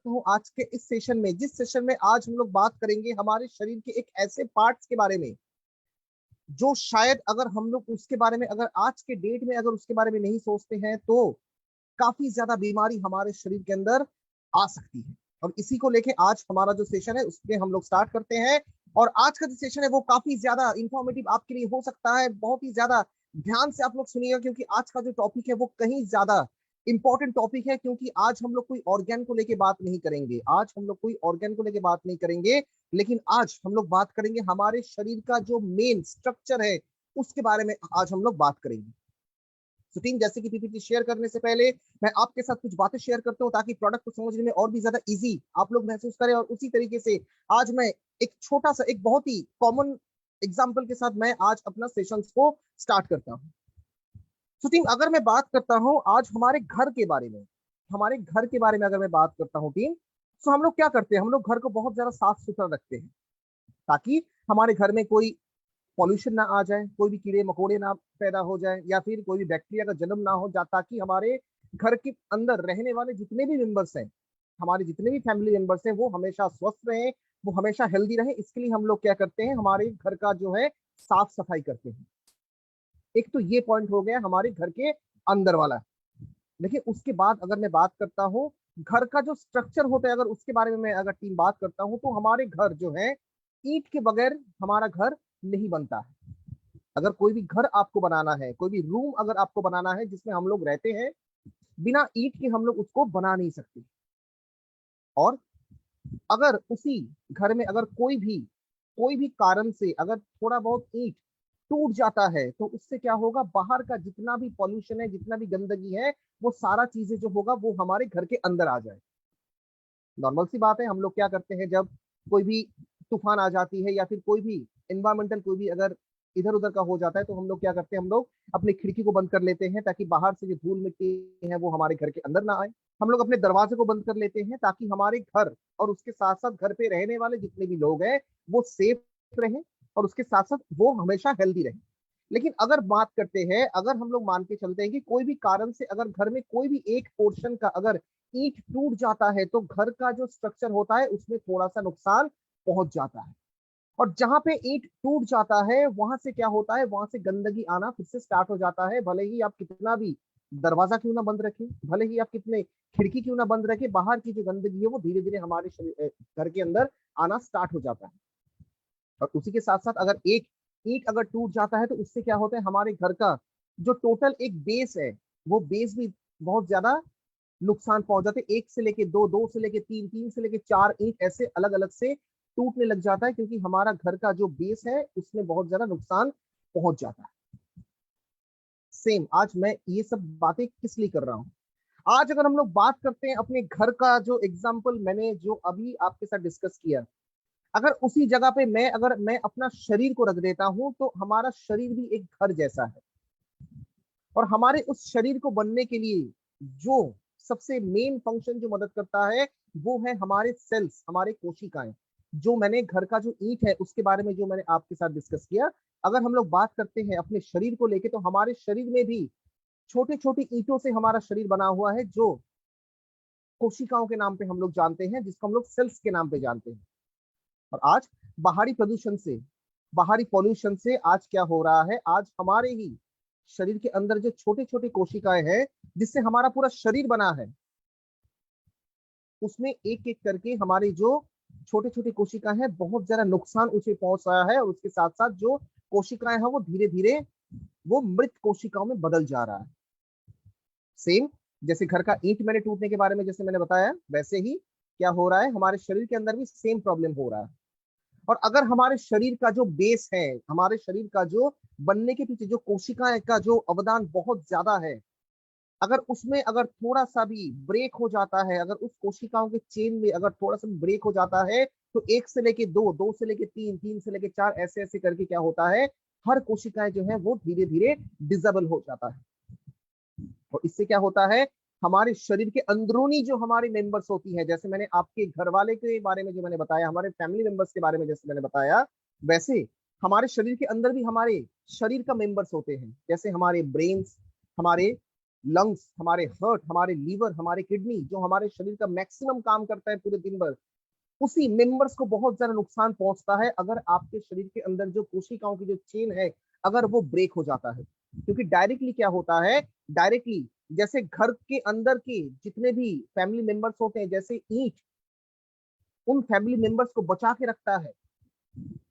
करता हूँ आज के इस सेशन में, जिस सेशन में आज हम लोग बात करेंगे हमारे शरीर के एक ऐसे पार्ट्स के बारे में जो शायद अगर हम लोग उसके बारे में अगर आज के डेट में अगर उसके बारे में नहीं सोचते हैं तो काफी ज्यादा बीमारी हमारे शरीर के अंदर आ सकती है। और इसी को लेके आज हमारा जो सेशन है उसमें हम लोग स्टार्ट करते हैं। और आज का जो सेशन है वो काफी ज्यादा इंफॉर्मेटिव आपके लिए हो सकता है, बहुत ही ज्यादा ध्यान से आप लोग सुनिएगा, क्योंकि आज का जो टॉपिक है वो कहीं ज्यादा इंपॉर्टेंट टॉपिक है। क्योंकि आज हम लोग कोई ऑर्गेन को लेके बात नहीं करेंगे, आज हम लोग कोई ऑर्गेन को लेके बात नहीं करेंगे, लेकिन आज हम लोग बात करेंगे हमारे शरीर का जो मेन स्ट्रक्चर है उसके बारे में आज हम लोग बात करेंगे। तो टीम, जैसे कि पीपीटी शेयर करने से पहले मैं आपके साथ कुछ बातें शेयर करता हूं ताकि प्रोडक्ट को समझने में और भी ज्यादा इजी आप लोग महसूस करें। और उसी तरीके से आज मैं एक छोटा सा एक बहुत ही कॉमन एग्जांपल के साथ मैं आज अपना सेशंस को स्टार्ट करता हूं। तो टीम, अगर मैं बात करता हूं आज हमारे घर के बारे में, हमारे घर के बारे में अगर मैं बात करता हूं टीम, तो हम लोग क्या करते हैं, हम लोग घर को बहुत ज्यादा साफ सुथरा रखते हैं ताकि हमारे घर में कोई पॉल्यूशन ना आ जाए, कोई भी कीड़े मकोड़े ना पैदा हो जाए, या फिर कोई भी बैक्टीरिया का जन्म ना हो जाए, ताकि हमारे घर के अंदर रहने वाले जितने भी मेंबर्स हैं, हमारे जितने भी फैमिली मेंबर्स हैं, वो हमेशा स्वस्थ रहें, वो हमेशा हेल्दी रहे। इसके लिए हम लोग क्या करते हैं, हमारे घर का जो है साफ सफाई करते हैं। एक तो ये पॉइंट हो गया हमारे घर के अंदर वाला। लेकिन उसके बाद अगर मैं बात करता हूँ घर का जो स्ट्रक्चर होता है, अगर उसके बारे में मैं अगर टीम बात करता हूँ, तो हमारे घर जो है ईंट के बगैर हमारा घर नहीं बनता है। अगर कोई भी घर आपको बनाना है, कोई भी रूम अगर आपको बनाना है जिसमें हम लोग रहते हैं, बिना ईंट के हम लोग उसको बना नहीं सकते। और अगर उसी घर में अगर कोई भी कारण से अगर थोड़ा बहुत ईंट टूट जाता है, तो उससे क्या होगा, बाहर का जितना भी पॉल्यूशन है, जितना भी गंदगी है, वो सारा चीजें जो होगा वो हमारे घर के अंदर आ जाए। नॉर्मल सी बात है, हम लोग क्या करते हैं जब कोई भी तूफान आ जाती है या फिर कोई भी एनवायरमेंटल कोई भी अगर इधर उधर का हो जाता है, तो हम लोग क्या करते हैं, हम लोग अपनी खिड़की को बंद कर लेते हैं ताकि बाहर से जो धूल मिट्टी है वो हमारे घर के अंदर ना आए। हम लोग अपने दरवाजे को बंद कर लेते हैं ताकि हमारे घर और उसके साथ साथ घर पे रहने वाले जितने भी लोग हैं वो सेफ रहें, और उसके साथ साथ वो हमेशा हेल्दी रहे। लेकिन अगर बात करते हैं, अगर हम लोग मान के चलते हैं कि कोई भी कारण से अगर घर में कोई भी एक पोर्शन का अगर ईंट टूट जाता है, तो घर का जो स्ट्रक्चर होता है उसमें थोड़ा सा नुकसान पहुंच जाता है। और जहां पे ईंट टूट जाता है वहां से क्या होता है, वहां से गंदगी आना फिर से स्टार्ट हो जाता है। भले ही आप कितना भी दरवाजा क्यों ना बंद रखें, भले ही आप कितने खिड़की क्यों ना बंद रखें, बाहर की जो गंदगी है वो धीरे धीरे हमारे घर के अंदर आना स्टार्ट हो जाता है। और उसी के साथ साथ अगर एक ईंट अगर टूट जाता है, तो उससे क्या होता है, हमारे घर का जो टोटल एक बेस है वो बेस भी बहुत ज्यादा नुकसान पहुंच जाते हैं। एक से लेके दो, दो से लेके तीन, तीन से लेके चार ईंट ऐसे अलग अलग से टूटने लग जाता है, क्योंकि हमारा घर का जो बेस है उसमें बहुत ज्यादा नुकसान पहुंच जाता है। सेम आज मैं ये सब बातें किस लिए कर रहा हूँ, आज अगर हम लोग बात करते हैं अपने घर का, जो एग्जाम्पल मैंने जो अभी आपके साथ डिस्कस किया, अगर उसी जगह पे अगर मैं अपना शरीर को रख देता हूं, तो हमारा शरीर भी एक घर जैसा है। और हमारे उस शरीर को बनने के लिए जो सबसे मेन फंक्शन जो मदद करता है वो है हमारे सेल्स, हमारे कोशिकाएं। जो मैंने घर का जो ईंट है उसके बारे में जो मैंने आपके साथ डिस्कस किया, अगर हम लोग बात करते हैं अपने शरीर को लेके, तो हमारे शरीर में भी छोटे छोटे ईंटों से हमारा शरीर बना हुआ है, जो कोशिकाओं के नाम पे हम लोग जानते हैं, जिसको हम लोग सेल्स के नाम पे जानते हैं। और आज बाहरी प्रदूषण से, बाहरी पॉल्यूशन से आज क्या हो रहा है, आज हमारे ही शरीर के अंदर जो छोटे छोटे कोशिकाएं हैं जिससे हमारा पूरा शरीर बना है, उसमें एक एक करके हमारी जो छोटे छोटे कोशिकाएं हैं बहुत ज्यादा नुकसान उसे पहुंच रहा है। और उसके साथ साथ जो कोशिकाएं हैं वो धीरे धीरे वो मृत कोशिकाओं में बदल जा रहा है। सेम जैसे घर का ईंट मैंने टूटने के बारे में जैसे मैंने बताया, वैसे ही क्या हो रहा है, हमारे शरीर के अंदर भी सेम प्रॉब्लम हो रहा है। और अगर हमारे शरीर का जो बेस है, हमारे शरीर का जो बनने के पीछे जो कोशिकाएं का जो अवदान बहुत ज्यादा है, अगर उसमें अगर थोड़ा सा भी ब्रेक हो जाता है, अगर उस कोशिकाओं के चेन में अगर थोड़ा सा भी ब्रेक हो जाता है, तो एक से लेके दो, दो से लेके तीन, तीन से लेके चार, ऐसे ऐसे करके क्या होता है, हर कोशिकाएं जो है वो धीरे धीरे डिसेबल हो जाता है। और इससे क्या होता है, हमारे शरीर के अंदरूनी जो हमारी मेंबर्स होती है, जैसे मैंने आपके घर वाले के बारे में जो मैंने बताया, हमारे फैमिली मेंबर्स के बारे में जैसे मैंने बताया, वैसे हमारे शरीर के अंदर भी हमारे शरीर का मेंबर्स होते हैं, जैसे हमारे ब्रेन्स, हमारे लंग्स, हमारे हार्ट, हमारे लीवर, हमारे किडनी, जो हमारे शरीर का मैक्सिमम काम करता है पूरे दिन भर, उसी मेंबर्स को बहुत ज्यादा नुकसान पहुंचता है अगर आपके शरीर के अंदर जो कोशिकाओं की जो चेन है अगर वो ब्रेक हो जाता है। क्योंकि डायरेक्टली क्या होता है, डायरेक्टली जैसे घर के अंदर के जितने भी फैमिली मेंबर्स होते हैं, जैसे ईंट उन फैमिली मेंबर्स को बचा के रखता है,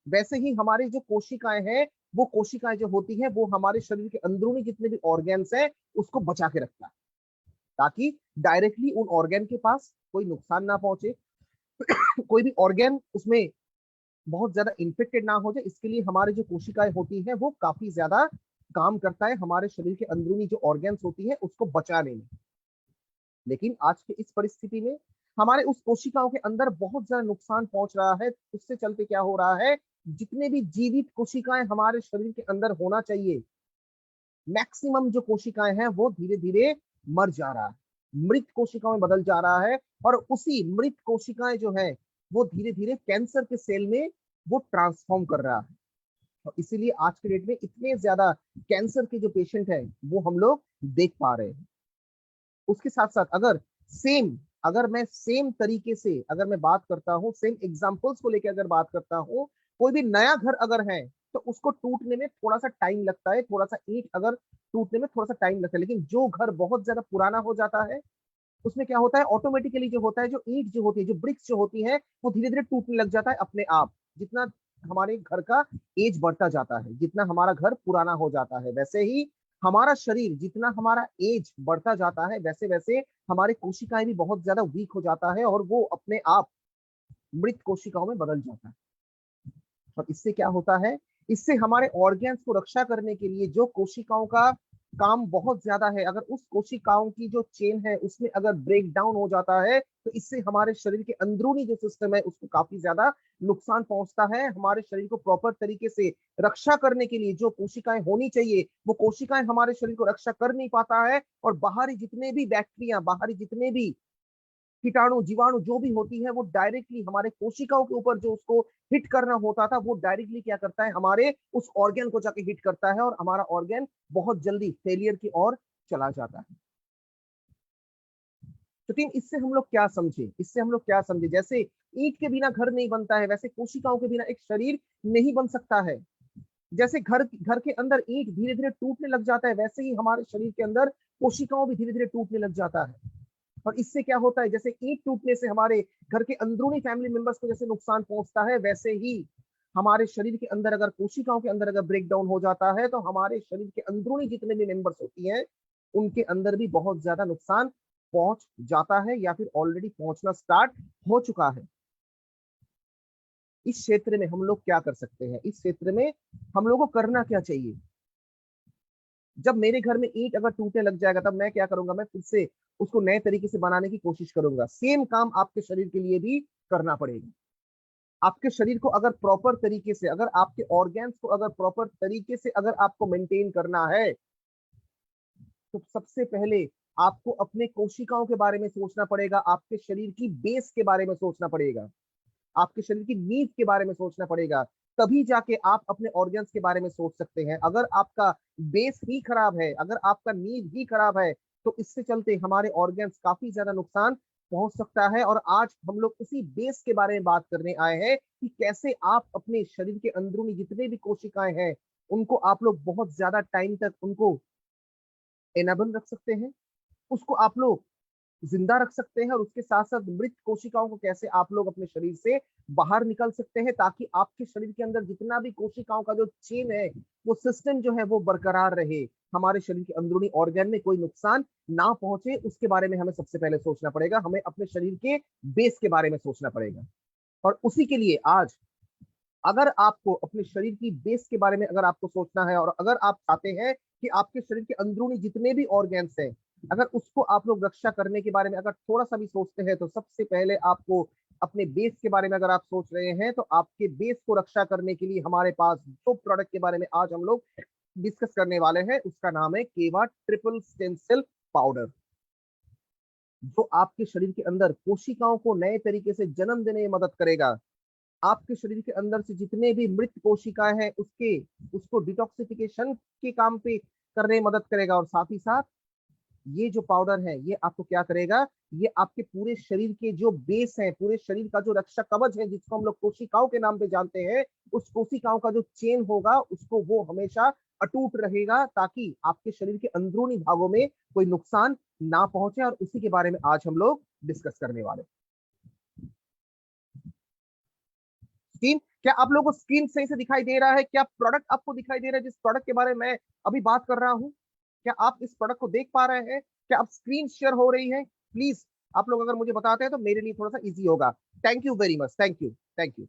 वैसे ही हमारी जो कोशिकाएं हैं, वो कोशिकाएं जो होती हैं वो हमारे शरीर के अंदरूनी जितने भी ऑर्गेन्स हैं उसको बचा के रखता है, ताकि डायरेक्टली उन ऑर्गेन के पास कोई नुकसान ना पहुंचे, कोई भी ऑर्गेन उसमें बहुत ज्यादा इन्फेक्टेड ना हो जाए। इसके लिए हमारी जो कोशिकाएं होती हैं वो काफी ज्यादा काम करता है हमारे शरीर के अंदरूनी जो ऑर्गेन्स होती है उसको बचाने में। लेकिन आज के इस परिस्थिति में हमारे उस कोशिकाओं के अंदर बहुत ज्यादा नुकसान पहुंच रहा है। उससे चलते क्या हो रहा है, जितने भी जीवित कोशिकाएं हमारे शरीर के अंदर होना चाहिए, मैक्सिमम जो कोशिकाएं हैं वो धीरे धीरे मर जा रहा है, मृत कोशिकाओं में बदल जा रहा है। और उसी मृत कोशिकाएं जो है वो धीरे धीरे कैंसर के सेल में वो ट्रांसफॉर्म कर रहा है। और इसीलिए आज के डेट में इतने ज्यादा कैंसर के जो पेशेंट हैं वो हम लोग देख पा रहे हैं। उसके साथ साथ अगर मैं सेम तरीके से अगर मैं बात करता हूँ, सेम एग्जांपल्स को लेकर अगर बात करता हूँ, कोई भी नया घर अगर है तो उसको टूटने में थोड़ा सा टाइम लगता है, थोड़ा सा ईंट अगर टूटने में थोड़ा सा टाइम लगता है। लेकिन जो घर बहुत ज्यादा पुराना हो जाता है उसमें क्या होता है, ऑटोमेटिकली जो होता है, जो ईंट जो होती है, जो ब्रिक्स जो होती है, वो धीरे धीरे टूटने लग जाता है अपने आप। जितना हमारे घर का एज बढ़ता जाता है, जितना हमारा घर पुराना हो जाता है, वैसे ही हमारा शरीर जितना हमारा एज बढ़ता जाता है वैसे वैसे हमारे कोशिकाएं भी बहुत ज्यादा वीक हो जाता है और वो अपने आप मृत कोशिकाओं में बदल जाता है। और इससे क्या होता है, इससे हमारे ऑर्गेन्स को रक्षा करने के लिए जो कोशिकाओं का काम बहुत ज्यादा है, अगर उस कोशिकाओं की जो चेन है उसमें अगर ब्रेक डाउन हो जाता है तो इससे हमारे शरीर के अंदरूनी जो सिस्टम है उसको काफी ज्यादा नुकसान पहुंचता है। हमारे शरीर को प्रॉपर तरीके से रक्षा करने के लिए जो कोशिकाएं होनी चाहिए वो कोशिकाएं हमारे शरीर को रक्षा कर नहीं पाता है, और बाहरी जितने भी बैक्टीरिया, बाहरी जितने भी कीटाणु जीवाणु जो भी होती है वो डायरेक्टली हमारे कोशिकाओं के ऊपर जो उसको हिट करना होता था वो डायरेक्टली क्या करता है, हमारे उस ऑर्गेन को जाके हिट करता है और हमारा ऑर्गेन बहुत जल्दी फेलियर की ओर चला जाता है। लेकिन इससे हम लोग क्या समझे, इससे हम लोग क्या समझे, जैसे ईंट के बिना घर नहीं बनता है वैसे कोशिकाओं के बिना एक शरीर नहीं बन सकता है। जैसे घर घर के अंदर ईंट धीरे धीरे टूटने लग जाता है वैसे ही हमारे शरीर के अंदर कोशिकाओं भी धीरे धीरे टूटने लग जाता है। और इससे क्या होता है, जैसे ईंट टूटने से हमारे घर के अंदरूनी फैमिली मेंबर्स को जैसे नुकसान पहुंचता है, वैसे ही हमारे शरीर के अंदर अगर कोशिकाओं के अंदर अगर ब्रेक डाउन हो जाता है तो हमारे शरीर के अंदरूनी जितने भी मेंबर्स होती हैं उनके अंदर भी बहुत ज्यादा नुकसान पहुंच जाता है या फिर ऑलरेडी पहुंचना स्टार्ट हो चुका है। इस क्षेत्र में हम लोग क्या कर सकते हैं, इस क्षेत्र में हम लोगों को करना क्या चाहिए। जब मेरे घर में ईंट अगर टूटने लग जाएगा तब मैं क्या करूंगा, मैं फिर से उसको नए तरीके से बनाने की कोशिश करूंगा। सेम काम आपके शरीर के लिए भी करना पड़ेगा। आपके शरीर को अगर प्रॉपर तरीके से, अगर आपके ऑर्गेन्स को अगर प्रॉपर तरीके से अगर आपको मेंटेन करना है तो सबसे पहले आपको अपने कोशिकाओं के बारे में सोचना पड़ेगा, आपके शरीर की बेस के बारे में सोचना पड़ेगा, आपके शरीर की नींव के बारे में सोचना पड़ेगा। तभी जाके आप अपने ऑर्गन्स के बारे में सोच सकते हैं। अगर आपका बेस ही खराब है, अगर आपका नींव ही खराब है तो इससे चलते हमारे ऑर्गन्स काफी ज्यादा नुकसान पहुंच सकता है। और आज हम लोग उसी बेस के बारे में बात करने आए हैं कि कैसे आप अपने शरीर के अंदरूनी जितने भी कोशिकाएं हैं उनको आप लोग बहुत ज्यादा टाइम तक उनको एनेबल रख सकते हैं, उसको आप लोग जिंदा रख सकते हैं, और उसके साथ साथ मृत कोशिकाओं को कैसे आप लोग अपने शरीर से बाहर निकल सकते हैं ताकि आपके शरीर के अंदर जितना भी कोशिकाओं का जो चेन है, वो सिस्टम जो है वो बरकरार रहे, हमारे शरीर के अंदरूनी ऑर्गन में कोई नुकसान ना पहुंचे। उसके बारे में हमें सबसे पहले सोचना पड़ेगा, हमें अपने शरीर के बेस के बारे में सोचना पड़ेगा। और उसी के लिए आज अगर आपको अपने शरीर की बेस के बारे में अगर आपको सोचना है, और अगर आप चाहते हैं कि आपके शरीर के अंदरूनी जितने भी ऑर्गन्स हैं अगर उसको आप लोग रक्षा करने के बारे में अगर थोड़ा सा भी सोचते हैं, तो सबसे पहले आपको अपने बेस के बारे में अगर आप सोच रहे हैं तो आपके बेस को रक्षा करने के लिए हमारे पास जो प्रोडक्ट के बारे में आज हम लोग डिस्कस करने वाले हैं उसका नाम है Keva triple stem cell powder, जो आपके शरीर के अंदर कोशिकाओं को नए तरीके से जन्म देने में मदद करेगा। आपके शरीर के अंदर से जितने भी मृत कोशिकाएं हैं उसको डिटॉक्सिफिकेशन के काम पे करने में मदद करेगा, और साथ ही साथ ये जो पाउडर है ये आपको क्या करेगा, ये आपके पूरे शरीर के जो बेस है, पूरे शरीर का जो रक्षा कवच है, जिसको हम लोग कोशिकाओं के नाम पे जानते हैं, उस कोशिकाओं का जो चेन होगा उसको वो हमेशा अटूट रहेगा, ताकि आपके शरीर के अंदरूनी भागों में कोई नुकसान ना पहुंचे। और उसी के बारे में आज हम लोग डिस्कस करने वाले। स्क्रीन, क्या आप लोगों को स्क्रीन सही से दिखाई दे रहा है? क्या प्रोडक्ट आपको दिखाई दे रहा है जिस प्रोडक्ट के बारे में मैं अभी बात कर रहा हूं? क्या आप इस प्रोडक्ट को देख पा रहे हैं? क्या आप स्क्रीन शेयर हो रही है? प्लीज आप लोग अगर मुझे बताते हैं तो मेरे लिए थोड़ा सा इजी होगा। Thank you very much, thank you, thank you.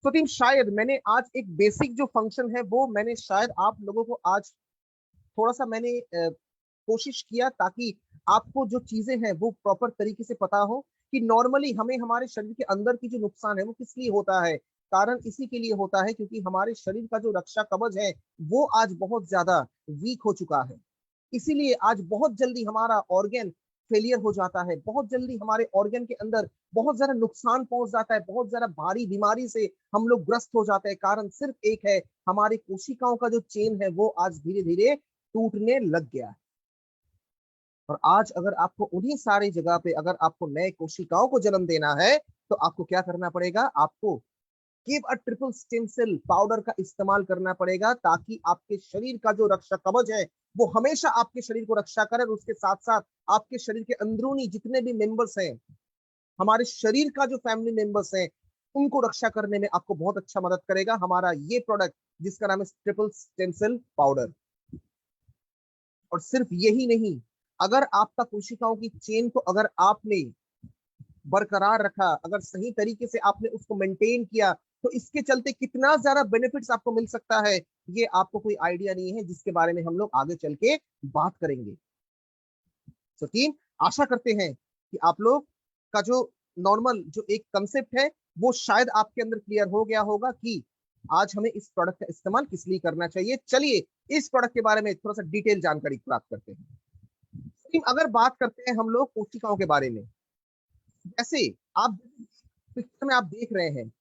तो टीम, शायद मैंने आज एक बेसिक जो फंक्शन है वो मैंने शायद आप लोगों को आज थोड़ा सा मैंने कोशिश किया, ताकि आपको जो चीजें हैं वो प्रॉपर तरीके से पता हो कि नॉर्मली हमें हमारे शरीर के अंदर की जो नुकसान है वो किस लिए होता है। कारण इसी के लिए होता है क्योंकि हमारे शरीर का जो रक्षा कवच है वो आज बहुत ज्यादा वीक हो चुका है। इसीलिए आज बहुत जल्दी हमारा ऑर्गन फेलियर हो जाता है, बहुत जल्दी हमारे ऑर्गन के अंदर बहुत ज्यादा नुकसान पहुंच जाता है, बहुत ज्यादा भारी बीमारी से हम लोग ग्रस्त हो जाते हैं। कारण सिर्फ एक है, हमारी कोशिकाओं का जो चेन है वो आज धीरे धीरे टूटने लग गया है। और आज अगर आपको उन्हीं सारी जगह पे अगर आपको नए कोशिकाओं को जन्म देना है तो आपको क्या करना पड़ेगा, आपको give a triple stem cell powder का इस्तेमाल करना पड़ेगा, ताकि आपके शरीर का जो रक्षा कवच है वो हमेशा आपके शरीर को रक्षा करे। और उसके साथ साथ आपके शरीर के अंदरूनी जितने भी मेंबर्स हैं, हमारे शरीर का जो फैमिली मेंबर्स हैं, उनको रक्षा करने में आपको बहुत अच्छा मदद करेगा हमारा ये प्रोडक्ट, जिसका नाम है ट्रिपल स्टेम सेल पाउडर। और सिर्फ यही नहीं, अगर आपका कोशिकाओं की चेन को अगर आपने बरकरार रखा, अगर सही तरीके से आपने उसको मेंटेन किया, तो इसके चलते कितना ज्यादा बेनिफिट्स आपको मिल सकता है, ये आपको कोई आइडिया नहीं है, जिसके बारे में हम लोग आगे चल के बात करेंगे। तो टीम, आशा करते हैं कि आप लोग का जो नॉर्मल जो एक कंसेप्ट है वो शायद आपके अंदर क्लियर हो गया होगा कि आज हमें इस प्रोडक्ट का इस्तेमाल किस लिए करना चाहिए। चलिए इस प्रोडक्ट के बारे में थोड़ा सा डिटेल जानकारी प्राप्त करते हैं। टीम, अगर बात करते हैं हम लोग कोशिकाओं के बारे में, जैसे आप पिक्चर में आप देख रहे हैं,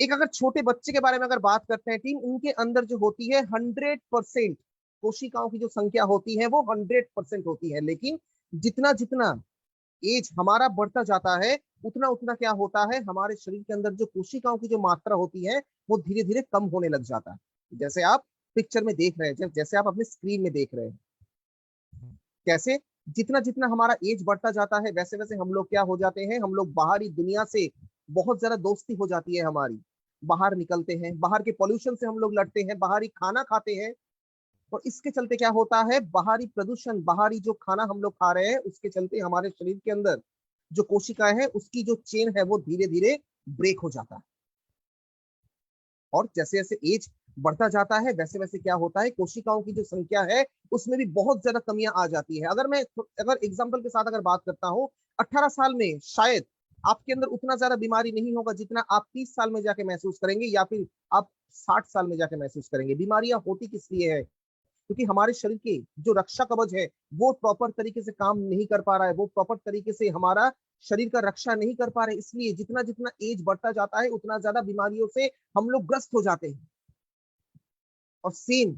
एक अगर छोटे बच्चे के बारे में अगर बात करते हैं टीम, उनके अंदर जो होती है 100% कोशिकाओं की जो संख्या होती है वो 100% होती है। लेकिन जितना जितना एज हमारा बढ़ता जाता है, उतना उतना क्या होता है, हमारे शरीर के अंदर जो कोशिकाओं की जो मात्रा होती है वो धीरे धीरे कम होने लग जाता है। जैसे आप पिक्चर में देख रहे हैं, जैसे आप अपने स्क्रीन में देख रहे हैं, कैसे जितना जितना हमारा एज बढ़ता जाता है वैसे वैसे हम लोग क्या हो जाते हैं, हम लोग बाहरी दुनिया से बहुत ज्यादा दोस्ती हो जाती है हमारी। बाहर निकलते हैं, बाहर के पॉल्यूशन से हम लोग लड़ते हैं, बाहरी खाना खाते हैं, और इसके चलते क्या होता है, बाहरी प्रदूषण, बाहरी जो खाना हम लोग खा रहे हैं उसके चलते हमारे शरीर के अंदर जो कोशिकाएं हैं उसकी जो चेन है वो धीरे धीरे ब्रेक हो जाता है। और जैसे जैसे एज बढ़ता जाता है वैसे वैसे क्या होता है, कोशिकाओं की जो संख्या है उसमें भी बहुत ज्यादा कमियां आ जाती है। अगर मैं अगर एग्जांपल के साथ अगर बात करता हूँ, 18 साल में शायद आपके अंदर उतना ज्यादा बीमारी नहीं होगा जितना आप 30 साल में जाके महसूस करेंगे, या फिर आप 60 साल में जाके महसूस करेंगे। बीमारियां होती किस लिए है, क्योंकि हमारे शरीर के जो रक्षा कवच है वो प्रॉपर तरीके से काम नहीं कर पा रहा है, वो प्रॉपर तरीके से हमारा शरीर का रक्षा नहीं कर पा रहे। इसलिए जितना जितना एज बढ़ता जाता है उतना ज्यादा बीमारियों से हम लोग ग्रस्त हो जाते हैं। और सेम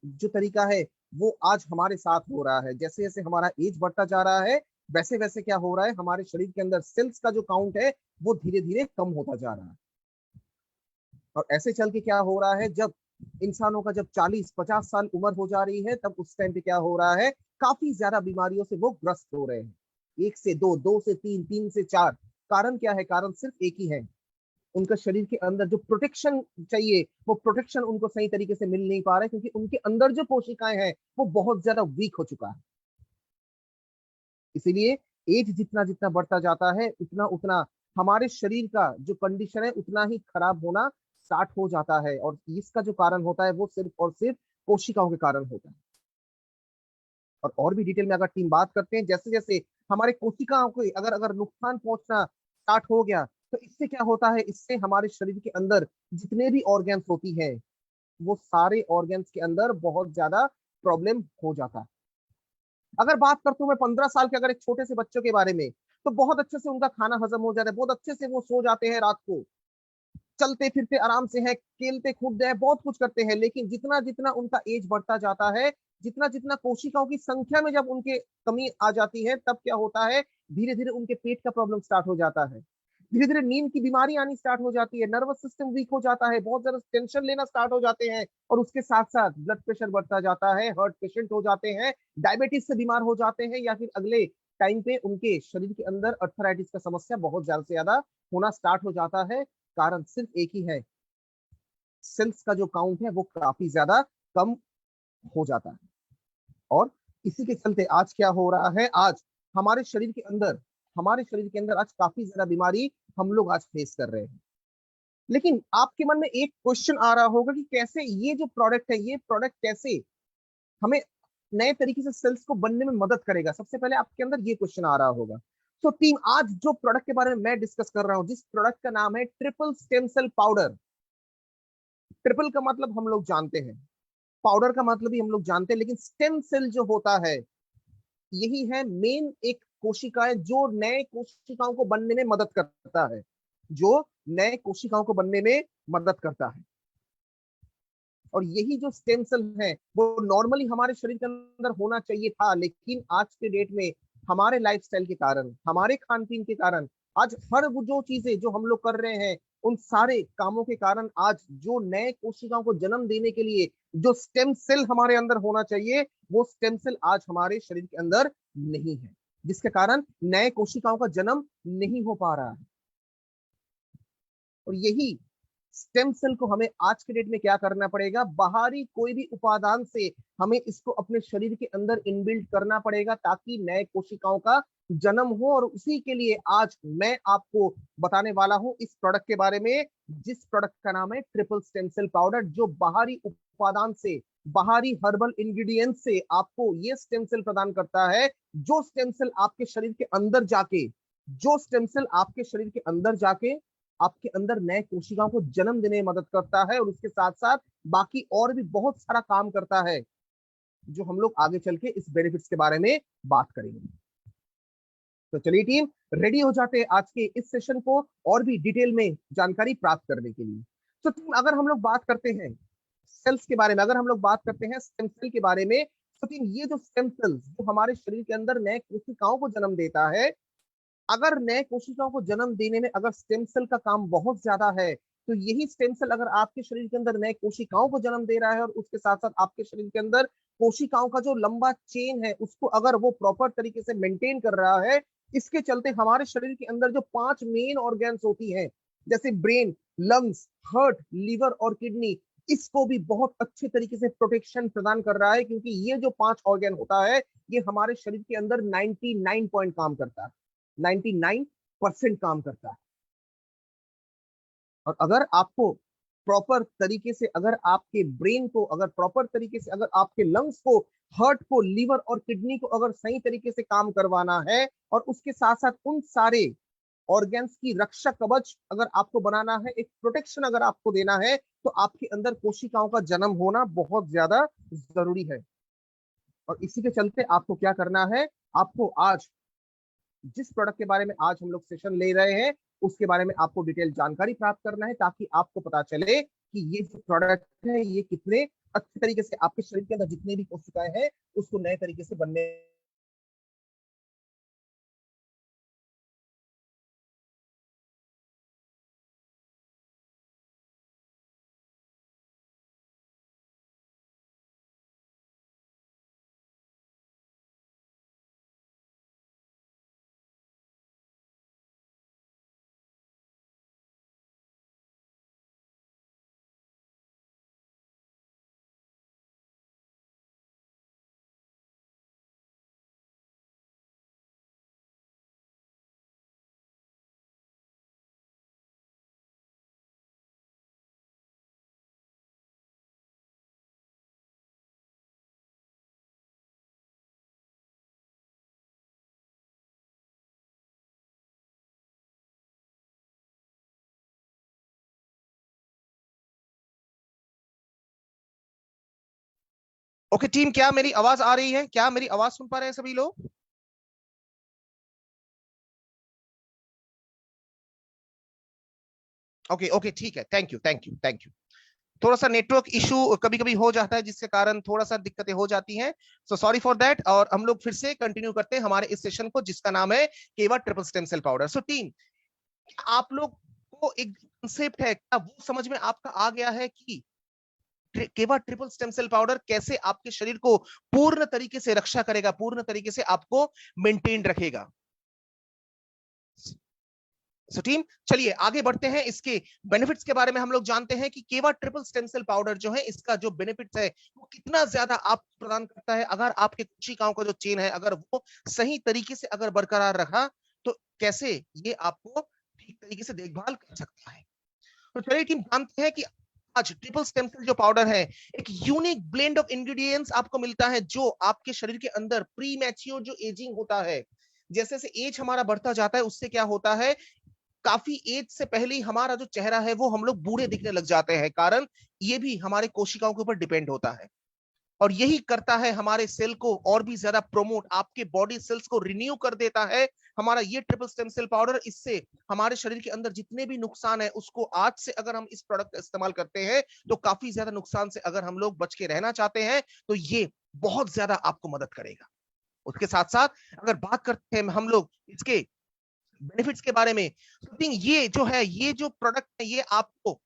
जो तरीका है वो आज हमारे साथ हो रहा है। जैसे जैसे हमारा एज बढ़ता जा रहा है वैसे वैसे क्या हो रहा है, हमारे शरीर के अंदर सेल्स का जो काउंट है वो धीरे धीरे कम होता जा रहा है। और ऐसे चल के क्या हो रहा है, जब इंसानों का जब 40-50 साल उम्र हो जा रही है, तब उस टाइम पे क्या हो रहा है, काफी ज्यादा बीमारियों से वो ग्रस्त हो रहे हैं। 1 से 2, 2 से 3, 3 से 4। कारण क्या है, कारण सिर्फ एक ही है, उनका शरीर के अंदर जो प्रोटेक्शन चाहिए वो प्रोटेक्शन उनको सही तरीके से मिल नहीं पा रहा है, क्योंकि उनके अंदर जो कोशिकाएं हैं वो बहुत ज्यादा वीक हो चुका है। इसीलिए एज जितना जितना बढ़ता जाता है उतना उतना हमारे शरीर का जो कंडीशन है उतना ही खराब होना स्टार्ट हो जाता है। और इसका जो कारण होता है वो सिर्फ और सिर्फ कोशिकाओं के कारण होता है। और भी डिटेल में अगर टीम बात करते हैं, जैसे जैसे हमारे कोशिकाओं को अगर अगर नुकसान पहुंचना स्टार्ट हो गया, तो इससे क्या होता है, इससे हमारे शरीर के अंदर जितने भी ऑर्गन्स होती हैं वो सारे ऑर्गन्स के अंदर बहुत ज्यादा प्रॉब्लम हो जाता है। अगर बात करता हूँ मैं 15 साल के अगर एक छोटे से बच्चों के बारे में, तो बहुत अच्छे से उनका खाना हजम हो जाता है, बहुत अच्छे से वो सो जाते हैं रात को, चलते फिरते आराम से है, खेलते कूदते हैं, बहुत कुछ करते हैं। लेकिन जितना जितना उनका एज बढ़ता जाता है जितना जितना कोशिकाओं की संख्या में जब उनके कमी आ जाती है, तब क्या होता है, धीरे धीरे उनके पेट का प्रॉब्लम स्टार्ट हो जाता है, धीरे धीरे नींद की बीमारी आनी स्टार्ट हो जाती है, नर्वस सिस्टम वीक हो जाता है, बहुत ज्यादा टेंशन लेना स्टार्ट हो जाते हैं, और उसके साथ साथ ब्लड प्रेशर बढ़ता जाता है, हार्ट पेशेंट हो जाते हैं, डायबिटीज से बीमार हो जाते हैं, या फिर अगले टाइम पे उनके शरीर के अंदर अर्थराइटिस का समस्या बहुत ज्यादा से ज्यादा होना स्टार्ट हो जाता है। कारण सिर्फ एक ही है, सेल्स का जो काउंट है वो काफी ज्यादा कम हो जाता है। और इसी के चलते आज क्या हो रहा है, आज हमारे शरीर के अंदर हमारे शरीर के अंदर आज काफी ज्यादा बीमारी हम लोग आज फेस कर रहे हैं। लेकिन आपके मन में एक क्वेश्चन आ रहा होगा कि कैसे ये जो प्रोडक्ट है, ये प्रोडक्ट कैसे हमें नए तरीके से सेल्स को बनने में मदद करेगा। सबसे पहले आपके अंदर ये क्वेश्चन आ रहा होगा। तो टीम, आज जो प्रोडक्ट के बारे में मैं डिस्कस कर रहा हूं, जिस प्रोडक्ट का नाम है triple stem cell powder. Triple का मतलब हम लोग जानते हैं, पाउडर का मतलब भी हम लोग जानते हैं, लेकिन स्टेम सेल जो होता है, यही है मेन एक कोशिकाएं जो नए कोशिकाओं को बनने में मदद करता है, जो नए कोशिकाओं को बनने में मदद करता है। और यही जो स्टेम सेल है वो नॉर्मली हमारे शरीर के अंदर होना चाहिए था, लेकिन आज के डेट में हमारे लाइफस्टाइल के कारण, हमारे खान पीन के कारण, आज हर वो जो चीजें जो हम लोग कर रहे हैं, उन सारे कामों के कारण आज जो नए कोशिकाओं को जन्म देने के लिए जो स्टेम सेल हमारे अंदर होना चाहिए, वो स्टेम सेल आज हमारे शरीर के अंदर नहीं है, जिसके कारण नए कोशिकाओं का जन्म नहीं हो पा रहा है। और यही स्टेम सेल को हमें आज के डेट में क्या करना पड़ेगा, बाहरी कोई भी उपादान से हमें इसको अपने शरीर के अंदर इनबिल्ट करना पड़ेगा, ताकि नए कोशिकाओं का जन्म हो। और उसी के लिए आज मैं आपको बताने वाला हूं इस प्रोडक्ट के बारे में, जिस प्रोडक्ट का नाम है ट्रिपल स्टेम सेल पाउडर, जो बाहरी उपादान से, बाहरी हर्बल इंग्रेडिएंट से आपको ये स्टेम सेल प्रदान करता है, जो स्टेम सेल आपके शरीर के अंदर जाके जो स्टेम सेल आपके शरीर के अंदर जाके आपके अंदर नए कोशिकाओं को जन्म देने में मदद करता है, और उसके साथ साथ बाकी और भी बहुत सारा काम करता है, जो हम लोग आगे चल के इस बेनिफिट्स के बारे में बात करेंगे। तो चलिए टीम, रेडी हो जाते हैं आज के इस सेशन को और भी डिटेल में जानकारी प्राप्त करने के लिए। तो टीम, अगर हम लोग बात करते हैं सेल्स के बारे में, अगर हम लोग बात करते हैं स्टेम सेल के बारे में, तो टीम, ये जो स्टेम सेल्स जो हमारे शरीर के अंदर नए कोशिकाओं को जन्म देता है, अगर नए कोशिकाओं को जन्म देने में अगर स्टेम सेल का काम बहुत ज्यादा है, तो यही स्टेम सेल अगर आपके शरीर के अंदर नए कोशिकाओं को जन्म दे रहा है, और उसके साथ साथ आपके शरीर के अंदर कोशिकाओं का जो लंबा चेन है उसको अगर वो प्रॉपर तरीके से मेंटेन कर रहा है, इसके चलते हमारे शरीर के अंदर जो 5 मेन ऑर्गन्स होती हैं, जैसे ब्रेन, लंग्स, हार्ट, लीवर और किडनी, इसको भी बहुत अच्छे तरीके से प्रोटेक्शन प्रदान कर रहा है, क्योंकि ये जो 5 ऑर्गन होता है, ये हमारे शरीर के अंदर 99 पॉइंट काम करता है, 99% काम करता है। और अगर आपको प्रॉपर तरीके से, अगर आपके ब्रेन को, अगर प्रॉपर तरीके से, अगर आपके लंग्स को, हार्ट को, लीवर और किडनी को अगर सही तरीके से काम करवाना है, और उसके साथ साथ उन सारे ऑर्गन्स की रक्षा कवच अगर आपको बनाना है, एक प्रोटेक्शन अगर आपको देना है, तो आपके अंदर कोशिकाओं का जन्म होना बहुत ज्यादा जरूरी है। और इसी के चलते आपको क्या करना है, आपको आज जिस प्रोडक्ट के बारे में आज हम लोग सेशन ले रहे हैं, उसके बारे में आपको डिटेल जानकारी प्राप्त करना है, ताकि आपको पता चले कि ये जो प्रोडक्ट है ये कितने अच्छे तरीके से आपके शरीर के अंदर जितनी भी कोशिकाएं हैं उसको नए तरीके से बनने। ओके टीम, क्या मेरी आवाज आ रही है? क्या मेरी आवाज सुन पा रहे हैं सभी लोग? ओके ओके, ठीक है, thank you thank you thank you. थोड़ा सा नेटवर्क इशू कभी कभी हो जाता है जिसके कारण थोड़ा सा दिक्कतें हो जाती हैं, सो सॉरी फॉर दैट। और हम लोग फिर से कंटिन्यू करते हैं हमारे इस सेशन को जिसका नाम है Keva triple stem cell powder. So team, आप लोग को एक कंसेप्ट है क्या वो समझ में आपका आ गया है कि केवा ट्रिपल स्टेम सेल पाउडर कैसे आपके शरीर को पूर्ण तरीके से रक्षा करेगा, पूर्ण तरीके से आपको मेंटेन रखेगा? सो टीम, चलिए आगे बढ़ते हैं। इसके बेनिफिट्स के बारे में हम लोग जानते हैं कि केवा ट्रिपल स्टेम सेल पाउडर जो है, इसका जो बेनिफिट्स है वो कितना ज्यादा आप प्रदान करता है। अगर आपके कोशिकाओं का जो चेन है अगर वो सही तरीके से अगर बरकरार रखा तो कैसे ये आपको ठीक तरीके से देखभाल कर सकता है। तो चलिए टीम, जानते हैं कि आज ट्रिपल स्टेम सेल जो पाउडर है, एक यूनिक ब्लेंड ऑफ इंग्रेडिएंट्स आपको मिलता है जो आपके शरीर के अंदर प्री मैच्योर जो एजिंग होता है, जैसे जैसे एज हमारा बढ़ता जाता है उससे क्या होता है, काफी एज से पहले ही हमारा जो चेहरा है वो हम लोग बूढ़े दिखने लग जाते हैं। कारण ये भी हमारे कोशिकाओं के ऊपर डिपेंड होता है और यही करता है हमारे सेल को और भी ज्यादा प्रोमोट, आपके बॉडी सेल्स को रिन्यू कर देता है हमारा ये ट्रिपल स्टेम सेल पाउडर। इससे हमारे शरीर के अंदर जितने भी नुकसान है उसको आज से अगर हम इस प्रोडक्ट का इस्तेमाल करते हैं तो काफी ज्यादा नुकसान से अगर हम लोग बच के रहना चाहते हैं तो ये बहुत ज्यादा आपको मदद करेगा। उसके साथ साथ अगर बात करते हैं हम लोग इसके बेनिफिट्स के बारे में, तो ये जो है, ये जो प्रोडक्ट है ये आपको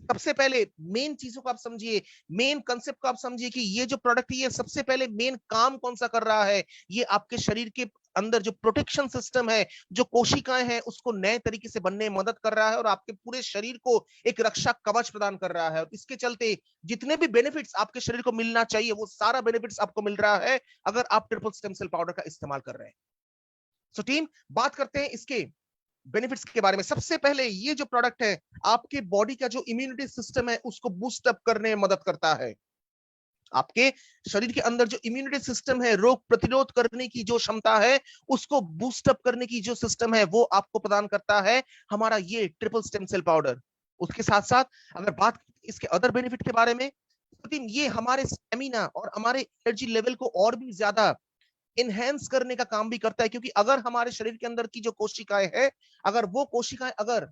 सबसे पहले मेन चीजों को आप समझिए, मेन कंसेप्ट को आप समझिए कि ये जो प्रोडक्ट है ये सबसे पहले मेन काम कौन सा कर रहा है, ये आपके शरीर के अंदर जो प्रोटेक्शन सिस्टम है, जो कोशिकाएं हैं उसको नए तरीके से बनने में मदद कर रहा है और आपके पूरे शरीर को एक रक्षा कवच प्रदान कर रहा है। और इसके चलते जितने भी बेनिफिट्स आपके शरीर को मिलना चाहिए वो सारा बेनिफिट्स आपको मिल रहा है अगर आप ट्रिपल स्टेम सेल पाउडर का इस्तेमाल कर रहे हैं। सो टीम, बात करते हैं इसके बेनिफिट्स के बारे में। सबसे पहले ये जो प्रोडक्ट है आपके बॉडी का जो इम्यूनिटी सिस्टम है उसको बूस्ट अप करने में मदद करता है। आपके शरीर के अंदर जो इम्यूनिटी सिस्टम है, रोग प्रतिरोध करने की जो क्षमता है उसको बूस्ट अप करने की जो सिस्टम है वो आपको प्रदान करता है हमारा ये ट्रिपल स्टेम सेल पाउडर। उसके साथ साथ अगर बात इसके अदर बेनिफिट के बारे में, तो ये हमारे स्टेमिना और हमारे एनर्जी लेवल को और भी ज्यादा इनहेंस करने का काम भी करता है। क्योंकि अगर हमारे शरीर के अंदर की जो कोशिकाएं हैं, अगर वो कोशिकाएं अगर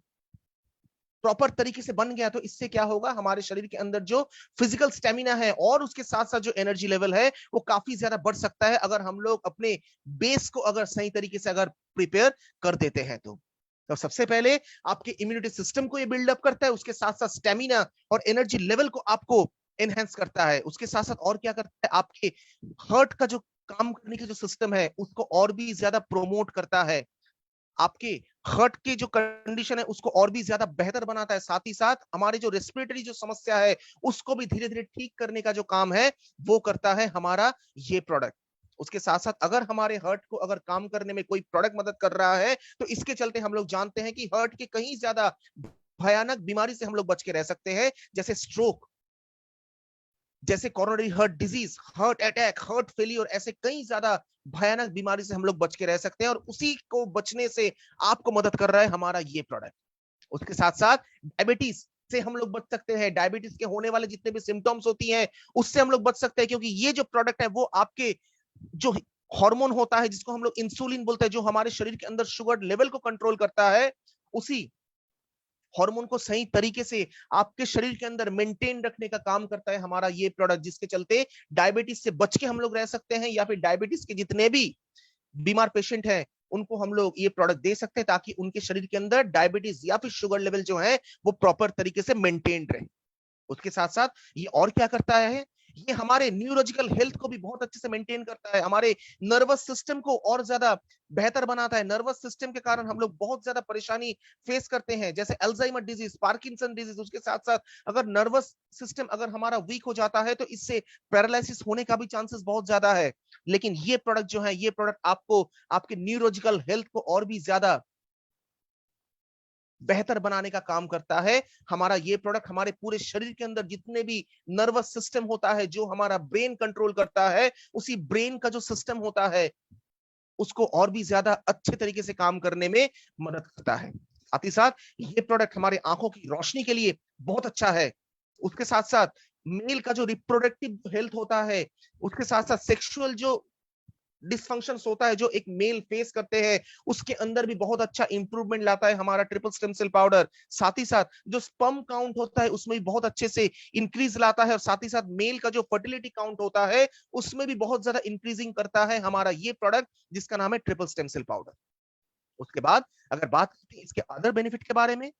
प्रॉपर तरीके से बन गया तो इससे क्या होगा, हमारे शरीर के अंदर जो फिजिकल स्टेमिना है और उसके साथ साथ जो एनर्जी लेवल है वो काफी ज्यादा बढ़ सकता है अगर हम लोग अपने बेस को अगर सही तरीके से अगर प्रिपेयर कर देते हैं तो सबसे पहले आपके इम्यूनिटी सिस्टम को ये बिल्डअप करता है, उसके साथ साथ स्टेमिना और एनर्जी लेवल को आपको एनहेंस करता है। उसके साथ साथ और क्या करता है, आपके हार्ट का जो काम करने की जो सिस्टम है उसको और भी ज्यादा प्रोमोट करता है, आपके हार्ट की जो कंडीशन है उसको और भी ज्यादा बेहतर बनाता है। साथ ही साथ हमारे जो रेस्पिरेटरी जो समस्या है उसको भी धीरे धीरे ठीक करने का जो काम है वो करता है हमारा ये प्रोडक्ट। उसके साथ साथ अगर हमारे हार्ट को अगर काम करने में कोई प्रोडक्ट मदद कर रहा है तो इसके चलते हम लोग जानते हैं कि हार्ट के कहीं ज्यादा भयानक बीमारी से हम लोग बच के रह सकते हैं, जैसे स्ट्रोक, जैसे coronary heart disease, heart attack, heart failure, ऐसे कई ज्यादा भयानक बीमारी से हम लोग बच के रह सकते हैं और उसी को बचने से आपको मदद कर रहा है हमारा ये प्रोडक्ट। उसके साथ साथ डायबिटीज से हम लोग बच सकते हैं, डायबिटीज के होने वाले जितने भी सिम्टम्स होती हैं उससे हम लोग बच सकते हैं, क्योंकि ये जो प्रोडक्ट है वो आपके जो हार्मोन होता है जिसको हम लोग इंसुलिन बोलते हैं, जो हमारे शरीर के अंदर शुगर लेवल को कंट्रोल करता है, उसी हार्मोन को सही तरीके से आपके शरीर के अंदर मेंटेन रखने का काम करता है हमारा ये प्रोडक्ट, जिसके चलते डायबिटीज से बच के हम लोग रह सकते हैं या फिर डायबिटीज के जितने भी बीमार पेशेंट हैं उनको हम लोग ये प्रोडक्ट दे सकते हैं ताकि उनके शरीर के अंदर डायबिटीज या फिर शुगर लेवल जो है वो प्रॉपर तरीके से मेंटेन रहे। उसके साथ साथ ये और क्या करता है, ये हमारे न्यूरोलॉजिकल हेल्थ को भी बहुत अच्छे से मेंटेन करता है, हमारे नर्वस सिस्टम को और ज्यादा बेहतर बनाता है। नर्वस सिस्टम के कारण हम लोग बहुत ज्यादा परेशानी फेस करते हैं, जैसे अल्जाइमर डिजीज, पार्किंसन डिजीज। उसके साथ साथ अगर नर्वस सिस्टम अगर हमारा वीक हो जाता है तो इससे पैरालिसिस होने का भी चांसेस बहुत ज्यादा है। लेकिन ये प्रोडक्ट जो है, ये प्रोडक्ट आपको आपके न्यूरोलॉजिकल हेल्थ को और भी ज्यादा बेहतर बनाने का काम करता है। हमारा ये प्रोडक्ट हमारे पूरे शरीर के अंदर जितने भी नर्वस सिस्टम होता है, जो हमारा ब्रेन कंट्रोल करता है, उसी ब्रेन का जो सिस्टम होता है उसको और भी ज्यादा अच्छे तरीके से काम करने में मदद करता है। साथ ही साथ ये प्रोडक्ट हमारे आंखों की रोशनी के लिए बहुत अच्छा है। उसके साथ साथ मेल का जो रिप्रोडक्टिव हेल्थ होता है, उसके साथ साथ सेक्सुअल जो डिसफंक्शंस होता है जो एक मेल फेस करते हैं, उसके अंदर भी बहुत अच्छा इंप्रूवमेंट लाता है हमारा ट्रिपल स्टेम सेल पाउडर। साथ ही साथ जो स्पर्म काउंट होता है उसमें भी बहुत अच्छे से इंक्रीज लाता है, और साथ ही साथ मेल का जो फर्टिलिटी काउंट होता है उसमें भी बहुत ज्यादा इंक्रीजिंग करता है हमारा ये प्रोडक्ट जिसका नाम है ट्रिपल स्टेम सेल पाउडर। उसके बाद अगर बात करते हैं इसके अदर बेनिफिट के बारे में,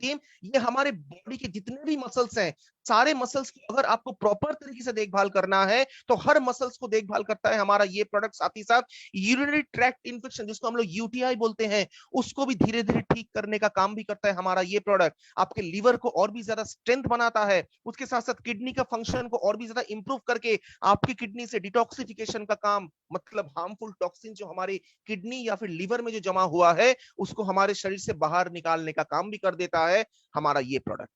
टीम, ये हमारे बॉडी के जितने भी मसल्स हैं, सारे मसल्स की अगर आपको प्रॉपर तरीके से देखभाल करना है तो हर मसल्स को देखभाल करता है हमारा ये प्रोडक्ट। साथ ही साथ यूरिनरी ट्रैक्ट इन्फेक्शन जिसको हम लोग यूटीआई बोलते हैं, उसको भी धीरे धीरे ठीक करने का काम भी करता है हमारा ये प्रोडक्ट। आपके लीवर को और भी ज्यादा स्ट्रेंथ बनाता है, उसके साथ साथ किडनी का फंक्शन को और भी ज्यादा इंप्रूव करके आपकी किडनी से डिटॉक्सिफिकेशन का काम, मतलब हार्मफुल टॉक्सिन जो हमारी किडनी या फिर लीवर में जो जमा हुआ है उसको हमारे शरीर से बाहर निकालने का काम भी कर देता है हमारा ये प्रोडक्ट।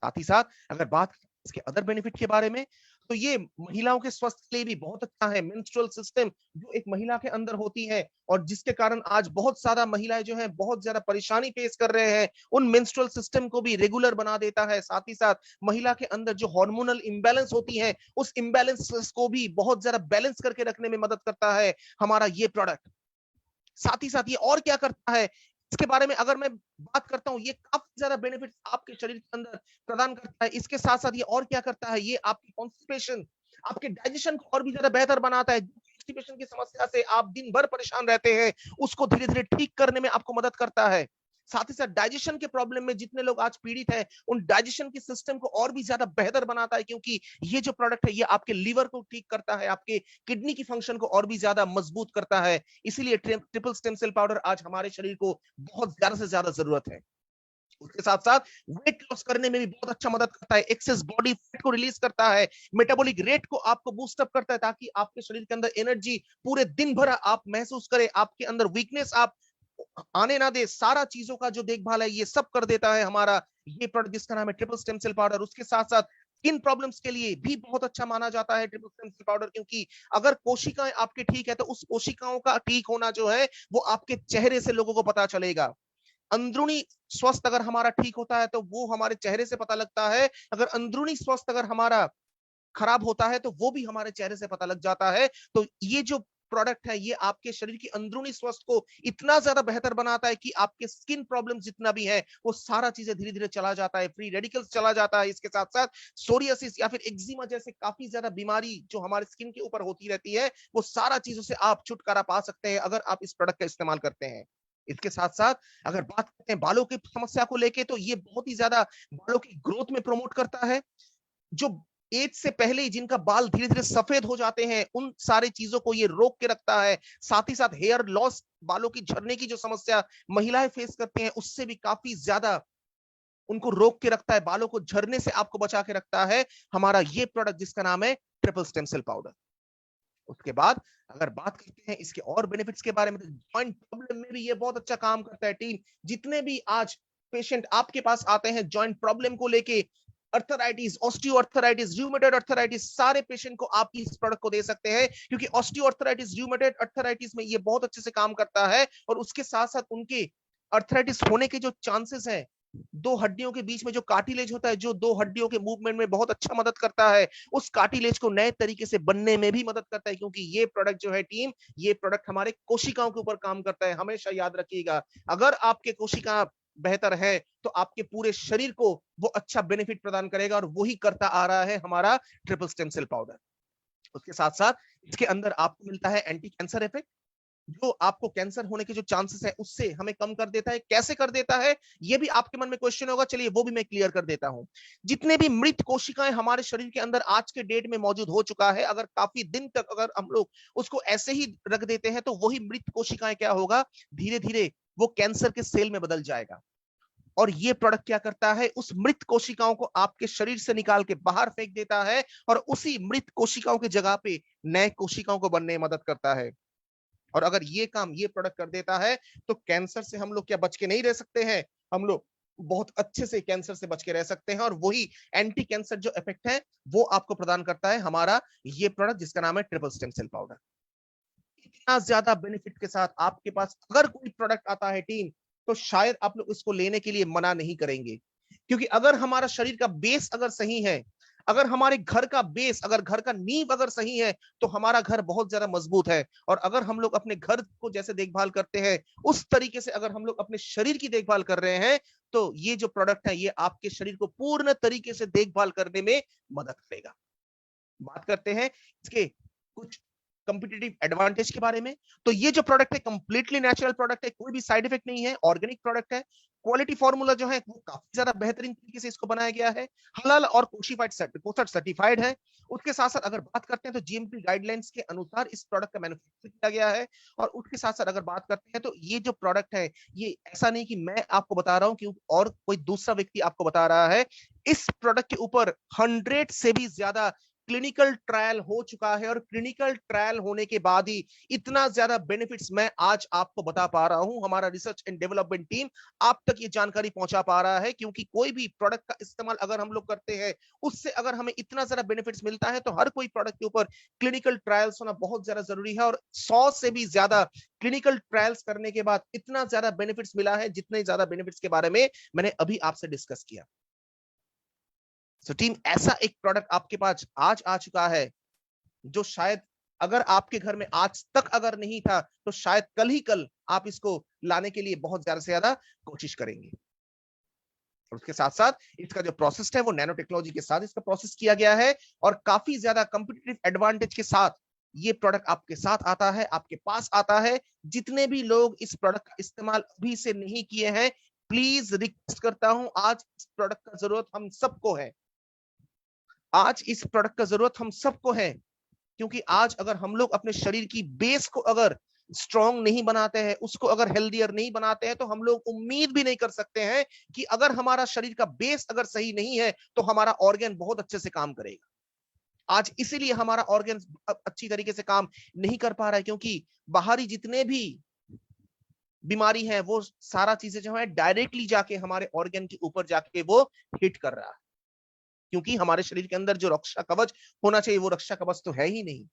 साथ ही साथ अगर बात करें इसके अदर बेनिफिट के बारे में, तो ये महिलाओं के स्वास्थ्य के लिए भी बहुत अच्छा है। मेंस्ट्रुअल सिस्टम जो एक महिला के अंदर होती है और जिसके कारण आज बहुत ज्यादा महिलाएं जो हैं बहुत ज्यादा परेशानी फेस कर रहे हैं, उन मेंस्ट्रुअल सिस्टम को भी रेगुलर बना देता है। साथ ही साथ महिला के अंदर जो हार्मोनल इंबैलेंस होती है उस इंबैलेंस को भी बहुत ज्यादा बैलेंस करके रखने में मदद करता है हमारा ये प्रोडक्ट। साथ ही साथ ये और क्या करता है इसके बारे में अगर मैं बात करता हूं, ये काफी ज्यादा बेनिफिट आपके शरीर के अंदर प्रदान करता है। इसके साथ साथ ये और क्या करता है, ये आपकी कॉन्स्टिपेशन, आपके डाइजेशन को और भी ज्यादा बेहतर बनाता है। कॉन्स्टिपेशन की समस्या से आप दिन भर परेशान रहते हैं, उसको धीरे धीरे ठीक करने में आपको मदद करता है। साथ ही साथ डाइजेशन के प्रॉब्लम में जितने लोग आज पीड़ित हैं, उन डाइजेशन की सिस्टम को और भी ज्यादा बेहतर बनाता है, क्योंकि ये जो प्रोडक्ट है ये आपके लीवर को ठीक करता है, आपके किडनी की फंक्शन को और भी ज्यादा मजबूत करता है। इसीलिए ट्रिपल स्टेम सेल पाउडर आज हमारे शरीर को बहुत ज्यादा से ज्यादा जरूरत है। उसके साथ साथ वेट लॉस करने में भी बहुत अच्छा मदद करता है, एक्सेस बॉडी फैट को रिलीज करता है, मेटाबॉलिक रेट को आपको बूस्ट अप करता है ताकि आपके शरीर के अंदर एनर्जी पूरे दिन भर आप महसूस करें, आपके अंदर वीकनेस आप आने ना दे। सारा चीजों का जो देखभाल है ये सब कर देता है हमारा ये प्रोडक्ट जिसका नाम है ट्रिपल स्टेम सेल पाउडर। उसके साथ साथ स्किन प्रॉब्लम्स के लिए भी बहुत अच्छा माना जाता है ट्रिपल स्टेम सेल पाउडर, क्योंकि अगर कोशिकाएं आपके ठीक है तो उस कोशिकाओं का ठीक होना जो है वो आपके चेहरे से लोगों को पता चलेगा। अंदरूनी स्वस्थ अगर हमारा ठीक होता है तो वो हमारे चेहरे से पता लगता है, अगर अंदरूनी स्वस्थ अगर हमारा खराब होता है तो वो भी हमारे चेहरे से पता लग जाता है। तो ये जो प्रोडक्ट है ये आपके शरीर की अंदरूनी स्वास्थ्य को इतना ज्यादा बेहतर बनाता है कि आपके स्किन प्रॉब्लम जितना भी है वो सारा चीजें धीरे धीरे चला जाता है, फ्री रेडिकल्स चला जाता है। इसके साथ साथ सोरियासिस या फिर एक्जिमा जैसे काफी ज्यादा बीमारी जो हमारे स्किन के ऊपर होती रहती है वो सारा चीजों से आप छुटकारा पा सकते हैं अगर आप इस प्रोडक्ट का इस्तेमाल करते हैं। इसके साथ साथ अगर बात करते हैं बालों की समस्या को लेके, तो ये बहुत ही ज्यादा बालों की ग्रोथ में प्रमोट करता है। जो एज से पहले ही जिनका बाल धीरे धीरे सफेद हो जाते हैं उन सारी चीजों को ये रोक के रखता है। साथ ही साथ हेयर लॉस, बालों की झड़ने की जो समस्या महिलाएं फेस करती हैं उससे भी काफी ज्यादा उनको रोक के रखता है, बालों को झड़ने से आपको बचा के रखता है हमारा ये प्रोडक्ट जिसका नाम है ट्रिपल स्टेम सेल पाउडर। उसके बाद अगर बात करते हैं इसके और बेनिफिट्स के बारे में, तो जॉइंट प्रॉब्लम में भी ये बहुत अच्छा काम करता है टीम। जितने भी आज पेशेंट आपके पास आते हैं जॉइंट प्रॉब्लम को लेके, अर्थराइटिस, ऑस्टियोआर्थराइटिस, रूमेटॉइड अर्थराइटिस, सारे पेशेंट को आप इस प्रोडक्ट को दे सकते हैं, क्योंकि ऑस्टियोआर्थराइटिस, रूमेटॉइड अर्थराइटिस में ये बहुत अच्छे से काम करता है। और उसके साथ साथ उनके अर्थराइटिस होने के जो चांसेस हैं, दो हड्डियों के बीच में जो कार्टिलेज होता है जो दो हड्डियों के मूवमेंट में बहुत अच्छा मदद करता है, उस कार्टिलेज को नए तरीके से बनने में भी मदद करता है, क्योंकि ये प्रोडक्ट जो है टीम, ये प्रोडक्ट हमारे कोशिकाओं के ऊपर काम करता है। हमेशा याद रखिएगा, अगर आपके कोशिका बेहतर है तो आपके पूरे शरीर को वो अच्छा बेनिफिट प्रदान करेगा, और वही करता आ रहा है हमारा ट्रिपल स्टेम सेल पाउडर। उसके साथ साथ इसके अंदर आपको मिलता है एंटी कैंसर इफेक्ट, जो आपको कैंसर होने के जो चांसेस है उससे हमें कम कर देता है। कैसे कर देता है ये भी आपके मन में क्वेश्चन होगा, चलिए वो भी मैं क्लियर कर देता हूं। जितने भी मृत कोशिकाएं हमारे शरीर के अंदर आज के डेट में मौजूद हो चुका है, अगर काफी दिन तक अगर हम लोग उसको ऐसे ही रख देते हैं तो वही मृत कोशिकाएं क्या होगा, धीरे धीरे वो कैंसर के सेल में बदल जाएगा। और ये प्रोडक्ट क्या करता है, उस मृत कोशिकाओं को आपके शरीर से निकाल के बाहर फेंक देता है और उसी मृत कोशिकाओं की जगह पे नए कोशिकाओं को बनने में मदद करता है। और अगर ये काम ये प्रोडक्ट कर देता है तो कैंसर से हम लोग क्या बच के नहीं रह सकते हैं, हम लोग बहुत अच्छे से कैंसर से बच के रह सकते हैं। और वही एंटी कैंसर जो इफेक्ट है वो आपको प्रदान करता है हमारा ये प्रोडक्ट जिसका नाम है ट्रिपल स्टेम सेल पाउडर। इतना ज्यादा बेनिफिट के साथ आपके पास अगर कोई प्रोडक्ट आता है टीम, तो शायद आप लोग इसको लेने के लिए मना नहीं करेंगे, क्योंकि अगर हमारा शरीर का बेस अगर सही है, अगर हमारे घर का बेस, अगर घर का नींव अगर सही है, तो हमारा घर बहुत ज्यादा मजबूत है। और अगर हम लोग अपने घर को जैसे देखभाल करते हैं, उस तरीके से अगर हम लोग अपने शरीर की देखभाल कर रहे हैं, तो ये जो प्रोडक्ट है, ये आपके शरीर को पूर्ण तरीके से देखभाल करने में मदद करेगा। बात करते हैं इसके कुछ कंपिटिटिव एडवांटेज के बारे में। तो ये जो प्रोडक्ट है कंप्लीटली नेचुरल प्रोडक्ट है, कोई भी साइड इफेक्ट नहीं है, ऑर्गेनिक प्रोडक्ट है। क्वालिटी फार्मूला जो है वो काफी ज्यादा बेहतरीन तरीके से इसको बनाया गया है, हलाल और कोशिफाइड सर्टिफाइड है। उसके साथ साथ अगर बात करते हैं तो जीएमपी गाइडलाइंस के अनुसार इस प्रोडक्ट का मैन्युफैक्चर किया गया है। और उसके साथ साथ अगर बात करते हैं तो ये जो प्रोडक्ट है, ये ऐसा नहीं कि मैं आपको बता रहा हूं कि और कोई दूसरा व्यक्ति आपको बता रहा है। इस प्रोडक्ट के ऊपर 100 से भी ज्यादा क्लिनिकल ट्रायल हो चुका है, और क्लिनिकल ट्रायल होने के बाद ही इतना ज्यादा बेनिफिट्स मैं आज आपको बता पा रहा हूं। हमारा रिसर्च एंड डेवलपमेंट टीम आप तक ये जानकारी पहुंचा पा रहा है, क्योंकि कोई भी प्रोडक्ट का इस्तेमाल अगर हम लोग करते हैं, उससे अगर हमें इतना ज्यादा बेनिफिट्स मिलता है, तो हर कोई प्रोडक्ट के ऊपर क्लिनिकल ट्रायल्स होना बहुत ज्यादा जरूरी है। और 100 से भी ज्यादा क्लिनिकल ट्रायल्स करने के बाद इतना ज्यादा बेनिफिट्स मिला है, जितने ज्यादा बेनिफिट्स के बारे में मैंने अभी आपसे डिस्कस किया। तो टीम, ऐसा एक प्रोडक्ट आपके पास आज आ चुका है, जो शायद अगर आपके घर में आज तक अगर नहीं था, तो शायद कल ही कल आप इसको लाने के लिए बहुत ज्यादा से ज्यादा कोशिश करेंगे। और उसके साथ साथ इसका जो प्रोसेस है वो नैनो टेक्नोलॉजी के साथ इसका प्रोसेस किया गया है, और काफी ज्यादा कंपिटिटिव एडवांटेज के साथ ये प्रोडक्ट आपके साथ आता है, आपके पास आता है। जितने भी लोग इस प्रोडक्ट का इस्तेमाल अभी से नहीं किए हैं, प्लीज रिक्वेस्ट करता हूं, आज इस प्रोडक्ट का जरूरत हम सबको है। आज इस प्रोडक्ट का जरूरत हम सबको है, क्योंकि आज अगर हम लोग अपने शरीर की बेस को अगर स्ट्रांग नहीं बनाते हैं, उसको अगर हेल्दियर नहीं बनाते हैं, तो हम लोग उम्मीद भी नहीं कर सकते हैं कि अगर हमारा शरीर का बेस अगर सही नहीं है, तो हमारा ऑर्गन बहुत अच्छे से काम करेगा। आज इसीलिए हमारा ऑर्गन अच्छी तरीके से काम नहीं कर पा रहा है, क्योंकि बाहरी जितने भी बीमारी है, वो सारा चीजें जो है डायरेक्टली जाके हमारे ऑर्गन के ऊपर जाके वो हिट कर रहा है। क्योंकि हमारे शरीर के अंदर जो रक्षा कवच होना चाहिए, वो रक्षा कवच तो है ही नहीं।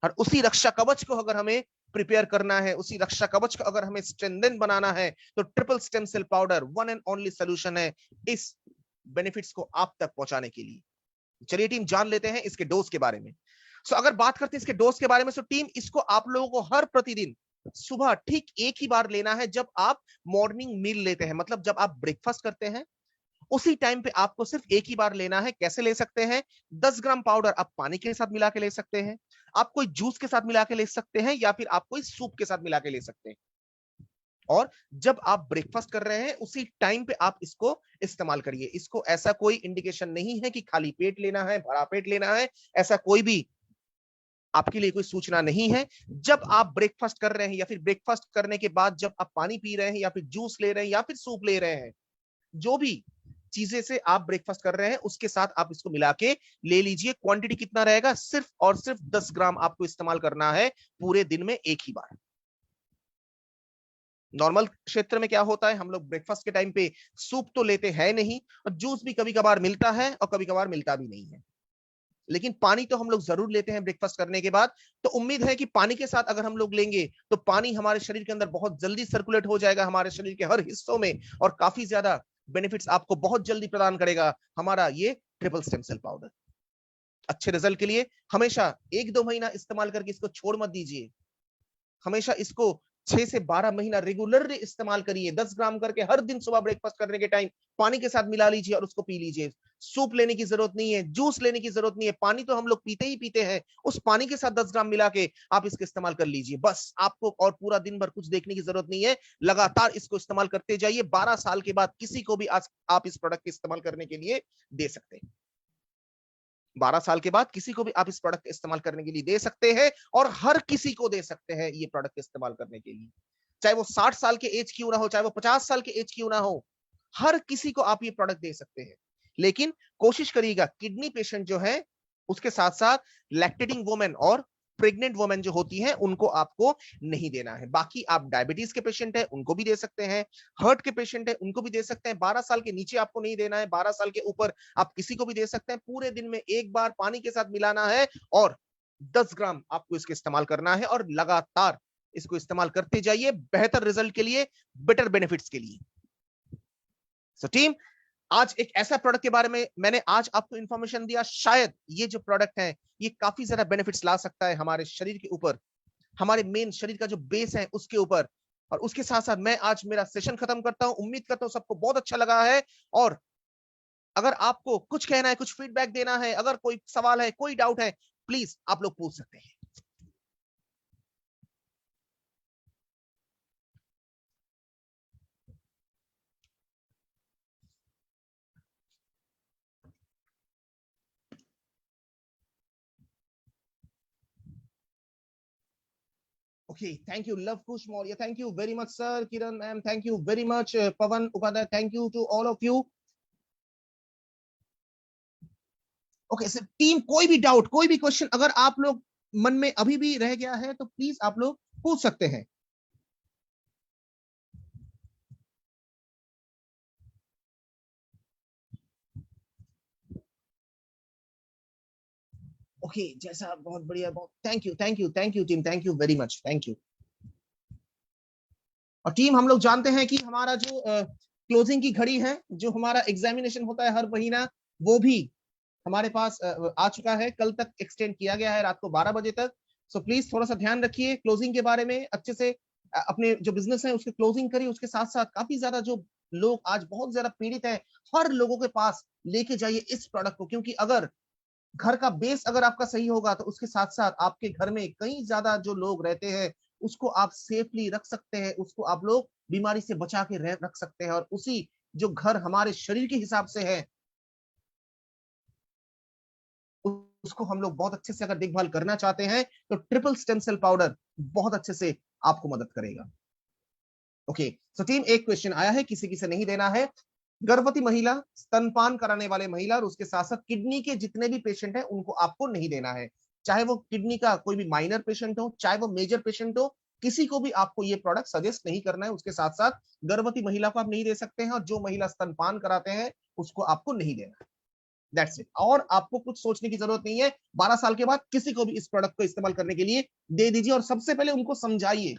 और उसी रक्षा कवच को अगर हमें प्रिपेयर करना है, उसी रक्षा कवच को अगर हमें स्ट्रेंथन बनाना है, तो triple stem cell powder one and only solution है इस बेनिफिट्स को आप तक पहुंचाने के लिए। चलिए टीम, जान लेते हैं इसके डोज के बारे में। सो अगर बात करते हैं इसके डोज के बारे में, तो टीम, इसको आप लोगों को हर प्रतिदिन सुबह ठीक एक ही बार लेना है, जब आप मॉर्निंग मील लेते हैं, मतलब जब आप ब्रेकफास्ट करते हैं, उसी टाइम पे आपको सिर्फ एक ही बार लेना है। कैसे ले सकते हैं? 10 ग्राम पाउडर आप पानी के साथ मिला के ले सकते हैं, आप कोई जूस के साथ मिला के ले सकते हैं, या फिर आप कोई सूप के साथ मिला के ले सकते हैं। और जब आप ब्रेकफास्ट कर रहे हैं, उसी टाइम पे आप इसको इस्तेमाल करिए। इसको ऐसा कोई इंडिकेशन नहीं है कि खाली पेट लेना है, भरा पेट लेना है, ऐसा कोई भी आपके लिए कोई सूचना नहीं है। जब आप ब्रेकफास्ट कर रहे हैं, या फिर ब्रेकफास्ट करने के बाद जब आप पानी पी रहे हैं, या फिर जूस ले रहे हैं, या फिर सूप ले रहे हैं, जो भी चीजें से आप ब्रेकफास्ट कर रहे हैं, उसके साथ आप इसको मिला के ले लीजिए। क्वांटिटी कितना रहेगा? सिर्फ और सिर्फ 10 ग्राम आपको इस्तेमाल करना है पूरे दिन में एक ही बार। नॉर्मल क्षेत्र में क्या होता है, हम लोग ब्रेकफास्ट के टाइम पे सूप तो लेते हैं नहीं, और जूस भी कभी कभार मिलता है और कभी कभार मिलता भी नहीं है, लेकिन पानी तो हम लोग जरूर लेते हैं ब्रेकफास्ट करने के बाद। तो उम्मीद है कि पानी के साथ अगर हम लोग लेंगे, तो पानी हमारे शरीर के अंदर बहुत जल्दी सर्कुलेट हो जाएगा, हमारे शरीर के हर हिस्सों में, और काफी ज्यादा बेनिफिट्स आपको बहुत जल्दी प्रदान करेगा हमारा ये ट्रिपल स्टेम सेल पाउडर। अच्छे रिजल्ट के लिए हमेशा 1-2 महीना इस्तेमाल करके इसको छोड़ मत दीजिए। हमेशा इसको 6 से 12 महीना रेगुलरली इस्तेमाल करिए। 10 ग्राम करके हर दिन सुबह ब्रेकफास्ट करने के टाइम पानी के साथ मिला लीजिए और उसको पी लीजिए। सूप लेने की जरूरत नहीं है, जूस लेने की जरूरत नहीं है, पानी तो हम लोग पीते ही पीते हैं। उस पानी के साथ 10 ग्राम मिला के आप इसका इस्तेमाल कर लीजिए, बस। आपको और पूरा दिन भर कुछ देखने की जरूरत नहीं है, लगातार इसको इस्तेमाल करते जाइए। 12 साल के बाद किसी को भी आज आप इस प्रोडक्ट के इस्तेमाल करने के लिए दे सकते हैं। 12 साल के बाद किसी को भी आप इस प्रोडक्ट का इस्तेमाल करने के लिए दे सकते हैं, और हर किसी को दे सकते हैं ये प्रोडक्ट इस्तेमाल करने के लिए। चाहे वो 60 साल के एज क्यों ना हो, चाहे वो 50 साल के एज क्यों ना हो, हर किसी को आप ये प्रोडक्ट दे सकते हैं। लेकिन कोशिश करिएगा, किडनी पेशेंट जो है, उसके साथ साथ लैक्टेटिंग वुमेन और प्रेग्नेंट वुमेन जो होती है, उनको आपको नहीं देना है। बाकी आप डायबिटीज के पेशेंट है, उनको भी दे सकते हैं, हार्ट के पेशेंट है, उनको भी दे सकते हैं। 12 साल के नीचे आपको नहीं देना है, 12 साल के ऊपर आप किसी को भी दे सकते हैं। पूरे दिन में एक बार पानी के साथ मिलाना है, और 10 ग्राम आपको इसके इस्तेमाल करना है, और लगातार इसको इस्तेमाल करते जाइए, बेहतर रिजल्ट के लिए, बेटर बेनिफिट्स के लिए। सो टीम, आज एक ऐसा प्रोडक्ट के बारे में मैंने आज आपको इंफॉर्मेशन दिया, शायद ये जो प्रोडक्ट है ये काफी ज्यादा बेनिफिट्स ला सकता है हमारे शरीर के ऊपर, हमारे मेन शरीर का जो बेस है उसके ऊपर। और उसके साथ साथ मैं आज मेरा सेशन खत्म करता हूं। उम्मीद करता हूं सबको बहुत अच्छा लगा है। और अगर आपको कुछ कहना है, कुछ फीडबैक देना है, अगर कोई सवाल है, कोई डाउट है, प्लीज आप लोग पूछ सकते हैं। Okay, thank you, Love Kush Maurya. Thank you very much, sir. Kiran ma'am, thank you very much. Pavan Upadhyay, thank you to all of you. Okay sir, team कोई भी डाउट, कोई भी क्वेश्चन अगर आप लोग मन में अभी भी रह गया है तो प्लीज आप लोग पूछ सकते हैं। ओके जैसा, बहुत बढ़िया, बहुत thank you, thank you, thank you team, thank you very much, thank you. और टीम, हम लोग जानते हैं कि हमारा जो क्लोजिंग की घड़ी है, जो हमारा एग्जामिनेशन होता है हर महीना, वो भी हमारे पास आ चुका है। कल तक एक्सटेंड किया गया है, रात को 12 बजे तक। सो प्लीज थोड़ा सा ध्यान रखिए क्लोजिंग के बारे में, अच्छे से अपने जो बिजनेस है उसके क्लोजिंग करिए। उसके साथ साथ काफी ज्यादा जो लोग आज बहुत ज्यादा पीड़ित है, हर लोगों के पास लेके जाइए इस प्रोडक्ट को, क्योंकि अगर घर का बेस अगर आपका सही होगा तो उसके साथ साथ आपके घर में कई ज्यादा जो लोग रहते हैं उसको आप सेफली रख सकते हैं, उसको आप लोग बीमारी से बचा के रख सकते हैं। और उसी जो घर हमारे शरीर के हिसाब से है उसको हम लोग बहुत अच्छे से अगर देखभाल करना चाहते हैं तो ट्रिपल स्टेम सेल पाउडर बहुत अच्छे से आपको मदद करेगा। ओके सो टीम, एक क्वेश्चन आया है, किसी किसी नहीं देना है। गर्भवती महिला, स्तनपान कराने वाले महिला और उसके साथ साथ किडनी के जितने भी पेशेंट हैं उनको आपको नहीं देना है। चाहे वो किडनी का कोई भी माइनर पेशेंट हो, चाहे वो मेजर पेशेंट हो, किसी को भी आपको ये प्रोडक्ट सजेस्ट नहीं करना है। उसके साथ साथ गर्भवती महिला को आप नहीं दे सकते हैं, और जो महिला स्तनपान कराते हैं उसको आपको नहीं देना है। That's it. और आपको कुछ सोचने की जरूरत नहीं है। 12 साल के बाद किसी को भी इस प्रोडक्ट को इस्तेमाल करने के लिए दे दीजिए, और सबसे पहले उनको समझाइए।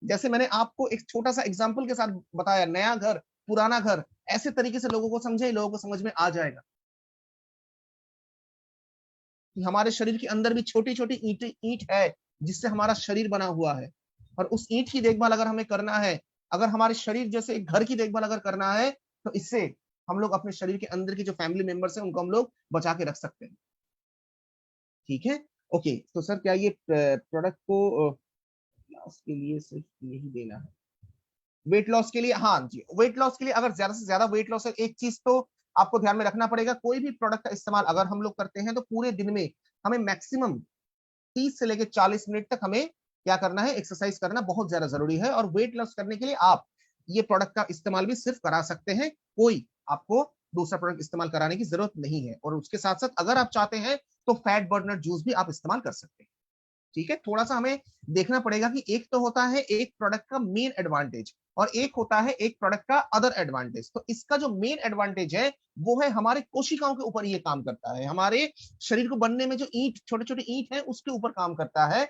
जैसे मैंने आपको एक छोटा सा एग्जांपल के साथ बताया, नया घर, पुराना घर, ऐसे तरीके से लोगों को समझे, लोगों को समझ में आ जाएगा कि हमारे शरीर के अंदर भी छोटी छोटी ईंट ईंट है जिससे हमारा शरीर बना हुआ है। और उस ईंट की देखभाल अगर हमें करना है, अगर हमारे शरीर जैसे एक घर की देखभाल अगर करना है, तो इससे हम लोग अपने शरीर के अंदर की जो फैमिली मेंबर्स हैं उनको हम लोग बचा के रख सकते हैं। ठीक है। ओके तो सर, क्या ये प्रोडक्ट को लॉस के लिए सिर्फ यही देना है? वेट लॉस के लिए, हाँ जी, वेट लॉस के लिए अगर ज्यादा से ज्यादा वेट लॉस है, एक चीज तो आपको ध्यान में रखना पड़ेगा, कोई भी प्रोडक्ट का इस्तेमाल अगर हम लोग करते हैं तो पूरे दिन में हमें मैक्सिमम 30 से लेकर 40 मिनट तक हमें क्या करना है, एक्सरसाइज करना बहुत ज्यादा जरूरी है। और वेट लॉस करने के लिए आप ये प्रोडक्ट का इस्तेमाल भी सिर्फ करा सकते हैं, कोई आपको दूसरा प्रोडक्ट इस्तेमाल कराने की जरूरत नहीं है। और उसके साथ साथ अगर आप चाहते हैं तो फैट बर्नर जूस भी आप इस्तेमाल कर सकते हैं। ठीक है, थोड़ा सा हमें देखना पड़ेगा कि एक तो होता है एक प्रोडक्ट का मेन एडवांटेज, और एक होता है एक प्रोडक्ट का अदर एडवांटेज। तो इसका जो मेन एडवांटेज है वो है हमारे कोशिकाओं के ऊपर ये काम करता है, हमारे शरीर को बनने में जो ईंट, छोटे छोटे ईंट है उसके ऊपर काम करता है।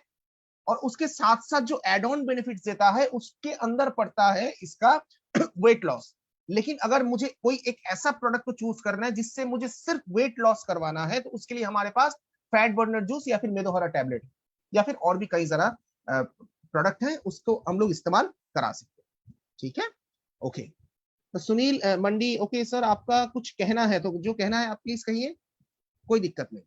और उसके साथ साथ जो एड ऑन बेनिफिट देता है उसके अंदर पड़ता है इसका वेट लॉस। लेकिन अगर मुझे कोई एक ऐसा प्रोडक्ट को चूज करना है जिससे मुझे सिर्फ वेट लॉस करवाना है, तो उसके लिए हमारे पास फैट बर्नर जूस या फिर मेदोहरा टैबलेट या फिर और भी कई जरा प्रोडक्ट है, उसको हम लोग इस्तेमाल करा सकते हैं। ठीक है। ओके तो सुनील मंडी, ओके सर, आपका कुछ कहना है तो जो कहना है आप प्लीज कहिए, कोई दिक्कत नहीं।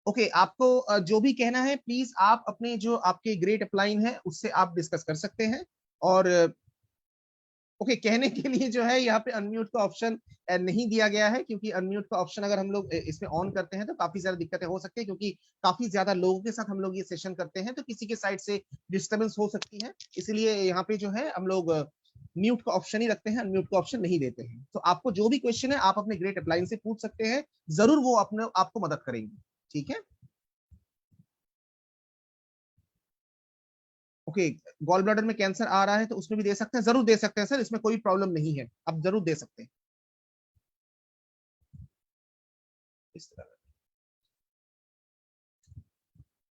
ओके आपको जो भी कहना है प्लीज आप अपने जो आपके ग्रेट अपलाइन है उससे आप डिस्कस कर सकते हैं। और ओके कहने के लिए जो है यहाँ पे अनम्यूट का ऑप्शन नहीं दिया गया है, क्योंकि अनम्यूट का ऑप्शन अगर हम लोग इसमें ऑन करते हैं तो काफी ज्यादा दिक्कतें हो सकती है, क्योंकि काफी ज्यादा लोगों के साथ हम लोग ये सेशन करते हैं तो किसी के साइड से डिस्टर्बेंस हो सकती है। इसलिए यहाँ पे जो है हम लोग म्यूट का ऑप्शन ही रखते हैं, अनम्यूट का ऑप्शन नहीं देते हैं। तो आपको जो भी क्वेश्चन है आप अपने ग्रेट अपलाइन से पूछ सकते हैं, जरूर वो अपने आपको मदद करेंगे। ठीक है। ओके, गॉल ब्लैडर में कैंसर आ रहा है तो उसमें भी दे सकते हैं, जरूर दे सकते हैं सर, इसमें कोई प्रॉब्लम नहीं है, आप जरूर दे सकते हैं इस तरह।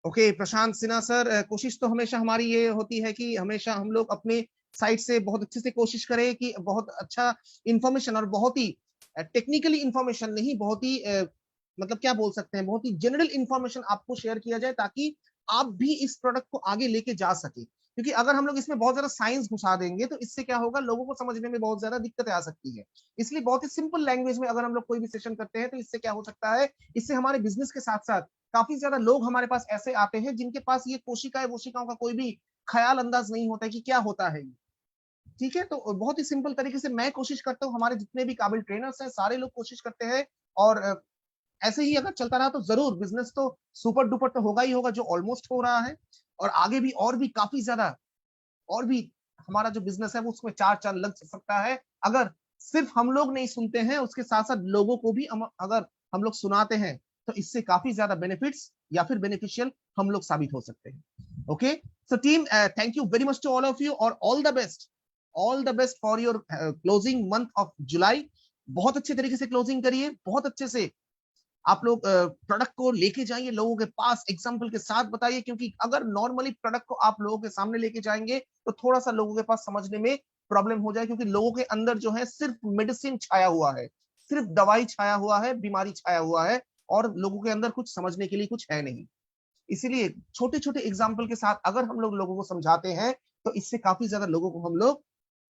ओके प्रशांत सिन्हा सर, कोशिश तो हमेशा हमारी ये होती है कि हमेशा हम लोग अपने साइड से बहुत अच्छे से कोशिश करें कि बहुत अच्छा इंफॉर्मेशन, और बहुत ही टेक्निकली इंफॉर्मेशन नहीं, बहुत ही मतलब क्या बोल सकते हैं, बहुत ही जनरल इंफॉर्मेशन आपको शेयर किया जाए, ताकि आप भी इस प्रोडक्ट को आगे लेके जा सके। क्योंकि अगर हम लोग इसमें बहुत ज्यादा साइंस घुसा देंगे तो इससे क्या होगा, लोगों को समझने में बहुत ज्यादा दिक्कतें आ सकती है। इसलिए बहुत ही सिंपल लैंग्वेज में अगर हम लोग कोई भी सेशन करते हैं तो इससे क्या हो सकता है, इससे हमारे बिजनेस के साथ साथ काफी ज्यादा लोग हमारे पास ऐसे आते हैं जिनके पास ये कोशिकाएं वोशिकाओं का कोई भी ख्याल अंदाज नहीं होता है कि क्या होता है। ठीक है, तो बहुत ही सिंपल तरीके से मैं कोशिश करता हूँ, हमारे जितने भी काबिल ट्रेनर्स हैं सारे लोग कोशिश करते हैं, और ऐसे ही अगर चलता रहा तो जरूर बिजनेस तो सुपर डुपर तो होगा ही होगा, जो ऑलमोस्ट हो रहा है, और आगे भी और भी काफी ज्यादा, और भी हमारा जो बिजनेस है वो उसमें चार चांद लग सकता है, अगर सिर्फ हम लोग नहीं सुनते हैं, उसके साथ साथ लोगों को भी अगर हम लोग सुनाते हैं, तो इससे काफी ज्यादा बेनिफिट्स या फिर बेनिफिशियल हम लोग साबित हो सकते हैं। Okay, so team, thank you very much to all of you, और all the best for your closing month of July. बहुत अच्छे तरीके से क्लोजिंग करिए, बहुत अच्छे से आप लोग प्रोडक्ट को लेके जाइए, लोगों के पास एग्जाम्पल के साथ बताइए, क्योंकि अगर नॉर्मली प्रोडक्ट को आप लोगों के सामने लेके जाएंगे तो थोड़ा सा लोगों के पास समझने में प्रॉब्लम हो जाए, क्योंकि लोगों के अंदर जो है सिर्फ मेडिसिन छाया हुआ है, सिर्फ दवाई छाया हुआ है, बीमारी छाया हुआ है, और लोगों के अंदर कुछ समझने के लिए कुछ है नहीं। इसीलिए छोटे छोटे एग्जाम्पल के साथ अगर हम लोग लोगों को समझाते हैं तो इससे काफी ज्यादा लोगों को हम लोग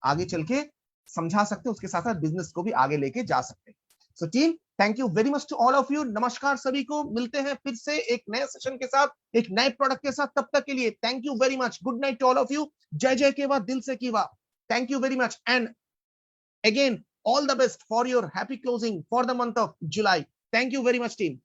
आगे चल के समझा सकते हैं, उसके साथ साथ बिजनेस को भी आगे लेके जा सकते हैं। So team, thank you very much to all of you, नमस्कार सभी को, मिलते हैं फिर से एक नए सेशन के साथ, एक नए प्रोडक्ट के साथ, तब तक के लिए thank you very much, good night to all of you, जय जय केवा, दिल से Keva, thank you very much, and again all the best for your happy closing for the month of July, thank you very much team.